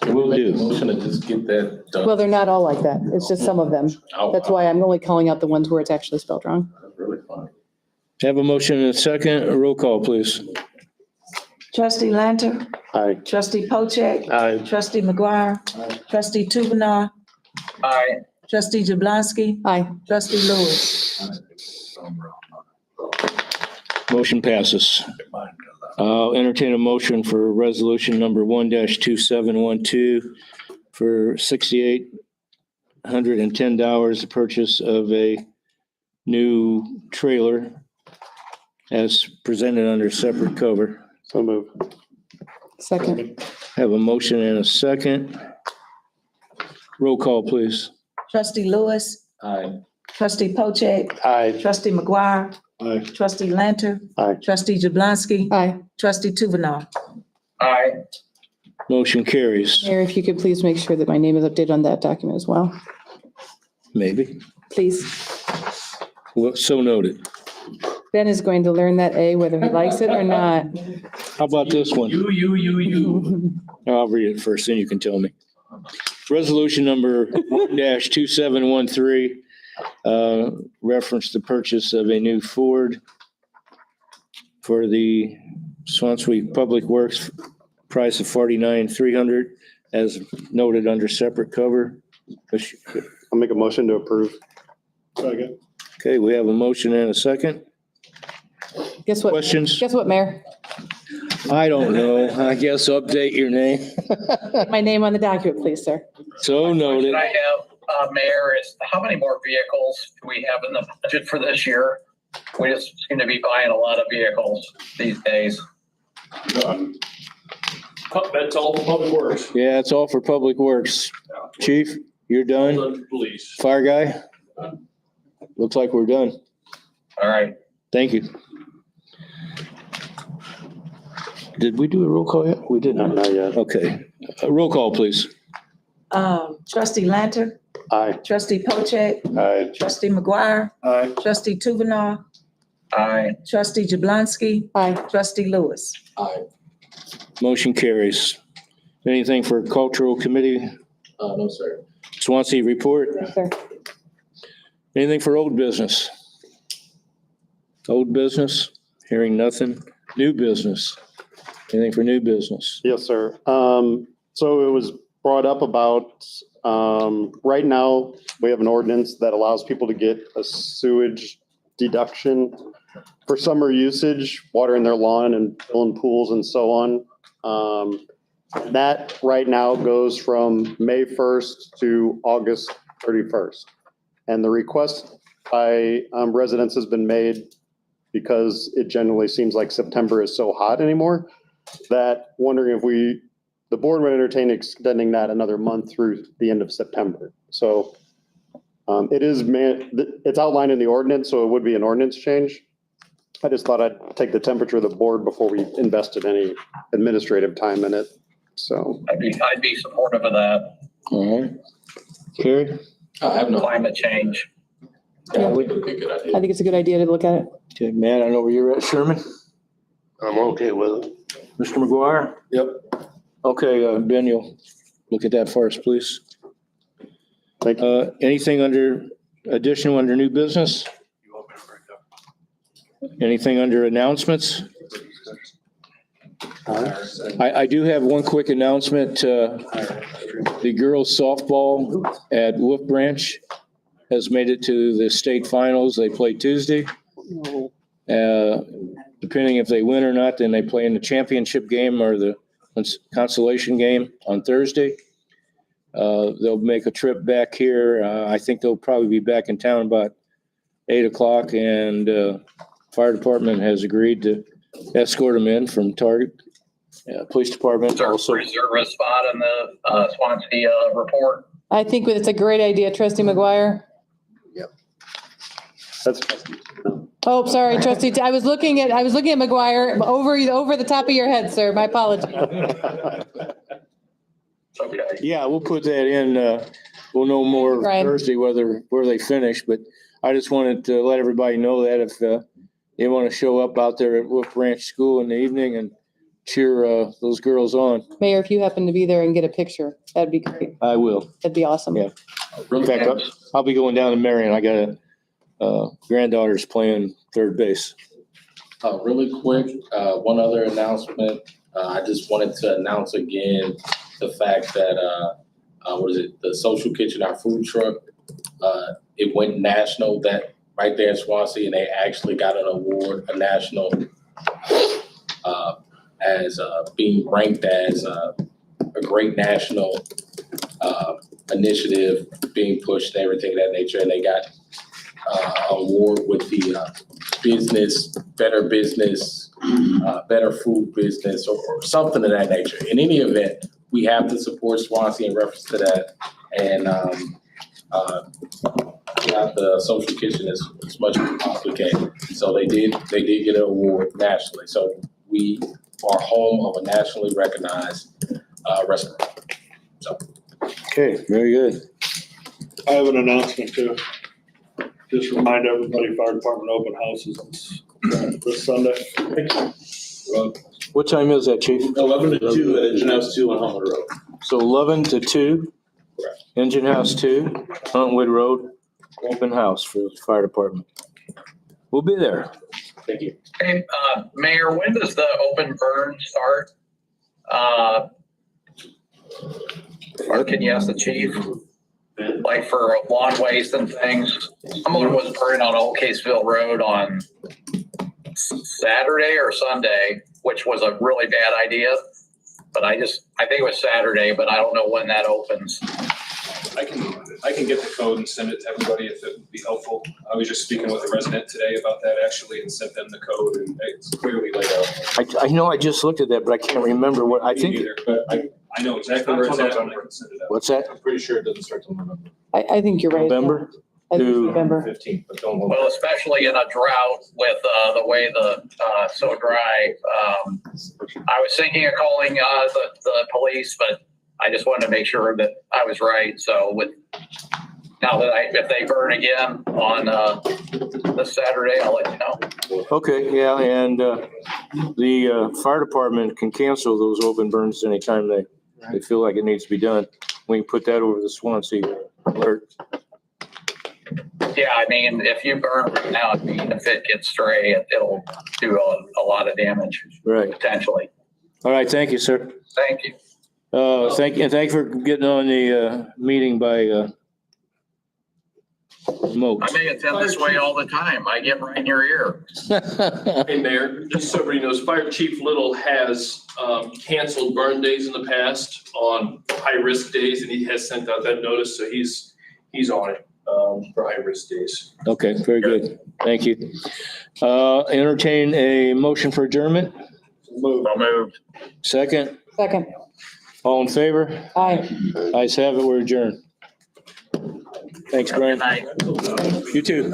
Will do. Motion to just get that done. Well, they're not all like that. It's just some of them. Oh, That's why I'm only calling out the ones where it's actually spelled wrong. That's really fun. Have a motion and a second. A roll call, please. trustee Lanter, Aye. trustee Pocek, Aye. trustee McGuire, trustee Toovanaar, Aye. trustee Jablonski, Aye. trustee Lewis. Motion passes. I'll entertain a motion for resolution number 1-2712 for $6,810, the purchase of a new trailer as presented under separate cover. So moved. Second. Have a motion and a second. Roll call, please. Trustee Lewis, Aye. trustee Pocek, Aye. trustee McGuire, Aye. trustee Lanter, Aye. trustee Jablonski, Aye. trustee Toovanaar. Aye. Motion carries. Mayor, if you could please make sure that my name is updated on that document as well, Maybe. please. Well, so noted. Ben is going to learn that A, whether he likes it or not. How about this one? You. I'll read it first, then you can tell me. Resolution number 1-2713, reference the purchase of a new Ford for the Swansea Public Works, price of $49,300 as noted under separate cover. I'll make a motion to approve. Second. Okay, we have a motion and a second. Guess what? Questions? Guess what, Mayor? I don't know. I guess update your name. My name on the document, please, sir. So noted. Question I have, Mayor, is how many more vehicles do we have in the budget for this year? We just seem to be buying a lot of vehicles these days. Done. That's all for public works. Yeah, it's all for Public Works. Chief, you're done? Done for police. Fire guy? Looks like we're done. All right. Thank you. Did we do a roll call yet? We did No, not. not yet. Okay. Roll call, please. Trustee Lanter, Aye. trustee Pocek, Aye. trustee McGuire, Aye. trustee Toovanaar, Aye. trustee Jablonski, Aye. trustee Lewis. Aye. Motion carries. Anything for Cultural Committee? No, sir. Swansea report? Yes, sir. Anything for old business? Old business? Hearing nothing. New business? Anything for new business? Yes, sir. So it was brought up about, right now, we have an ordinance that allows people to get a sewage deduction for summer usage, watering their lawn and filling pools and so on. That right now goes from May 1st to August 31st. And the request by residents has been made because it generally seems like September is so hot anymore, that wondering if the board would entertain extending that another month through the end of September. So it's outlined in the ordinance, so it would be an ordinance change. I just thought I'd take the temperature of the board before we invested any administrative time in it, so. I'd be supportive of that. All right. Carrie? I have no. Climate change. Yeah, I think it would be a good idea. I think it's a good idea to look at it. Okay, Matt, I know where you're at. Sherman? I'm okay with it. Mr. McGuire? Yep. Okay, Ben, you'll look at that for us, please. Thank you. Anything additional under new business? Anything under announcements? I do have one quick announcement. The girls softball at Wolf Branch has made it to the state finals. They play Tuesday. Depending if they win or not, then they play in the championship game or the consolation game on Thursday. They'll make a trip back here. I think they'll probably be back in town about 8:00, and fire department has agreed to escort them in from Target. Police department also. Reserve a spot in the Swansea report. I think it's a great idea, trustee McGuire. That's, Oh, sorry, trustee. I was looking at McGuire over the top of your head, sir. My apologies. Okay. Yeah, we'll put that in. We'll know more Right. Thursday where they finish, but I just wanted to let everybody know that if they want to show up out there at Wolf Branch School in the evening and cheer those girls on. Mayor, if you happen to be there and get a picture, that'd be great. I will. That'd be awesome. Yeah. In fact, I'll be going down to Marion. I got granddaughter's playing third base. Really quick, one other announcement. I just wanted to announce again the fact that, the Social Kitchen, our food truck, it went national that right there in Swansea, and they actually got an award, a national, as being ranked as a great national initiative being pushed and everything of that nature. And they got award with the better food business or something of that nature. In any event, we have to support Swansea in reference to that. And the Social Kitchen as much as we possibly can. So they did get an award nationally. So we are home of a nationally recognized restaurant. So. Okay, very good. I have an announcement too. Just remind everybody, fire department open houses this Sunday. What time is that, Chief? 11 to 2 at Engine House 2 on Huntwood Road. So 11 to 2, Correct. Engine House 2, Huntwood Road, open house for the fire department. We'll be there. Thank you. Hey, Mayor, when does the open burn start? Or can you ask the chief? Like for lawn waste and things. Someone was burning on Old Caseville Road on Saturday or Sunday, which was a really bad idea. But I think it was Saturday, but I don't know when that opens. I can get the code and send it to everybody if it would be helpful. I was just speaking with a resident today about that actually and sent them the code and it's clearly laid out. I know I just looked at that, but I can't remember what, I Me think. neither, but I know exactly where it's at and I can send it out. What's that? I'm pretty sure it doesn't start till November I think you're right. November? I think To- November. 15th, but don't hold. Well, especially in a drought with the way so dry. I was thinking of calling the police, but I just wanted to make sure that I was right. So if they burn again on this Saturday, I'll let you know. Okay, yeah, and the fire department can cancel those open burns anytime they feel like it needs to be done. We can put that over the Swansea alert. Yeah, I mean, if you burn right now, if it gets stray, it'll do a lot of damage Right. potentially. All right, thank you, sir. Thank you. Thank you for getting on the meeting by remote. I may attend this way all the time. I get right in your ear. Hey, Mayor, just so everybody knows, Fire Chief Little has canceled burn days in the past on high-risk days, and he has sent out that notice, so he's he's on it, for high-risk days. Okay, very good. Thank you. Entertain a motion for adjournment. I'll move. Second, Second. all in favor? Aye. Ayes have it, we're adjourned. Thanks, Brian. Good night. You too.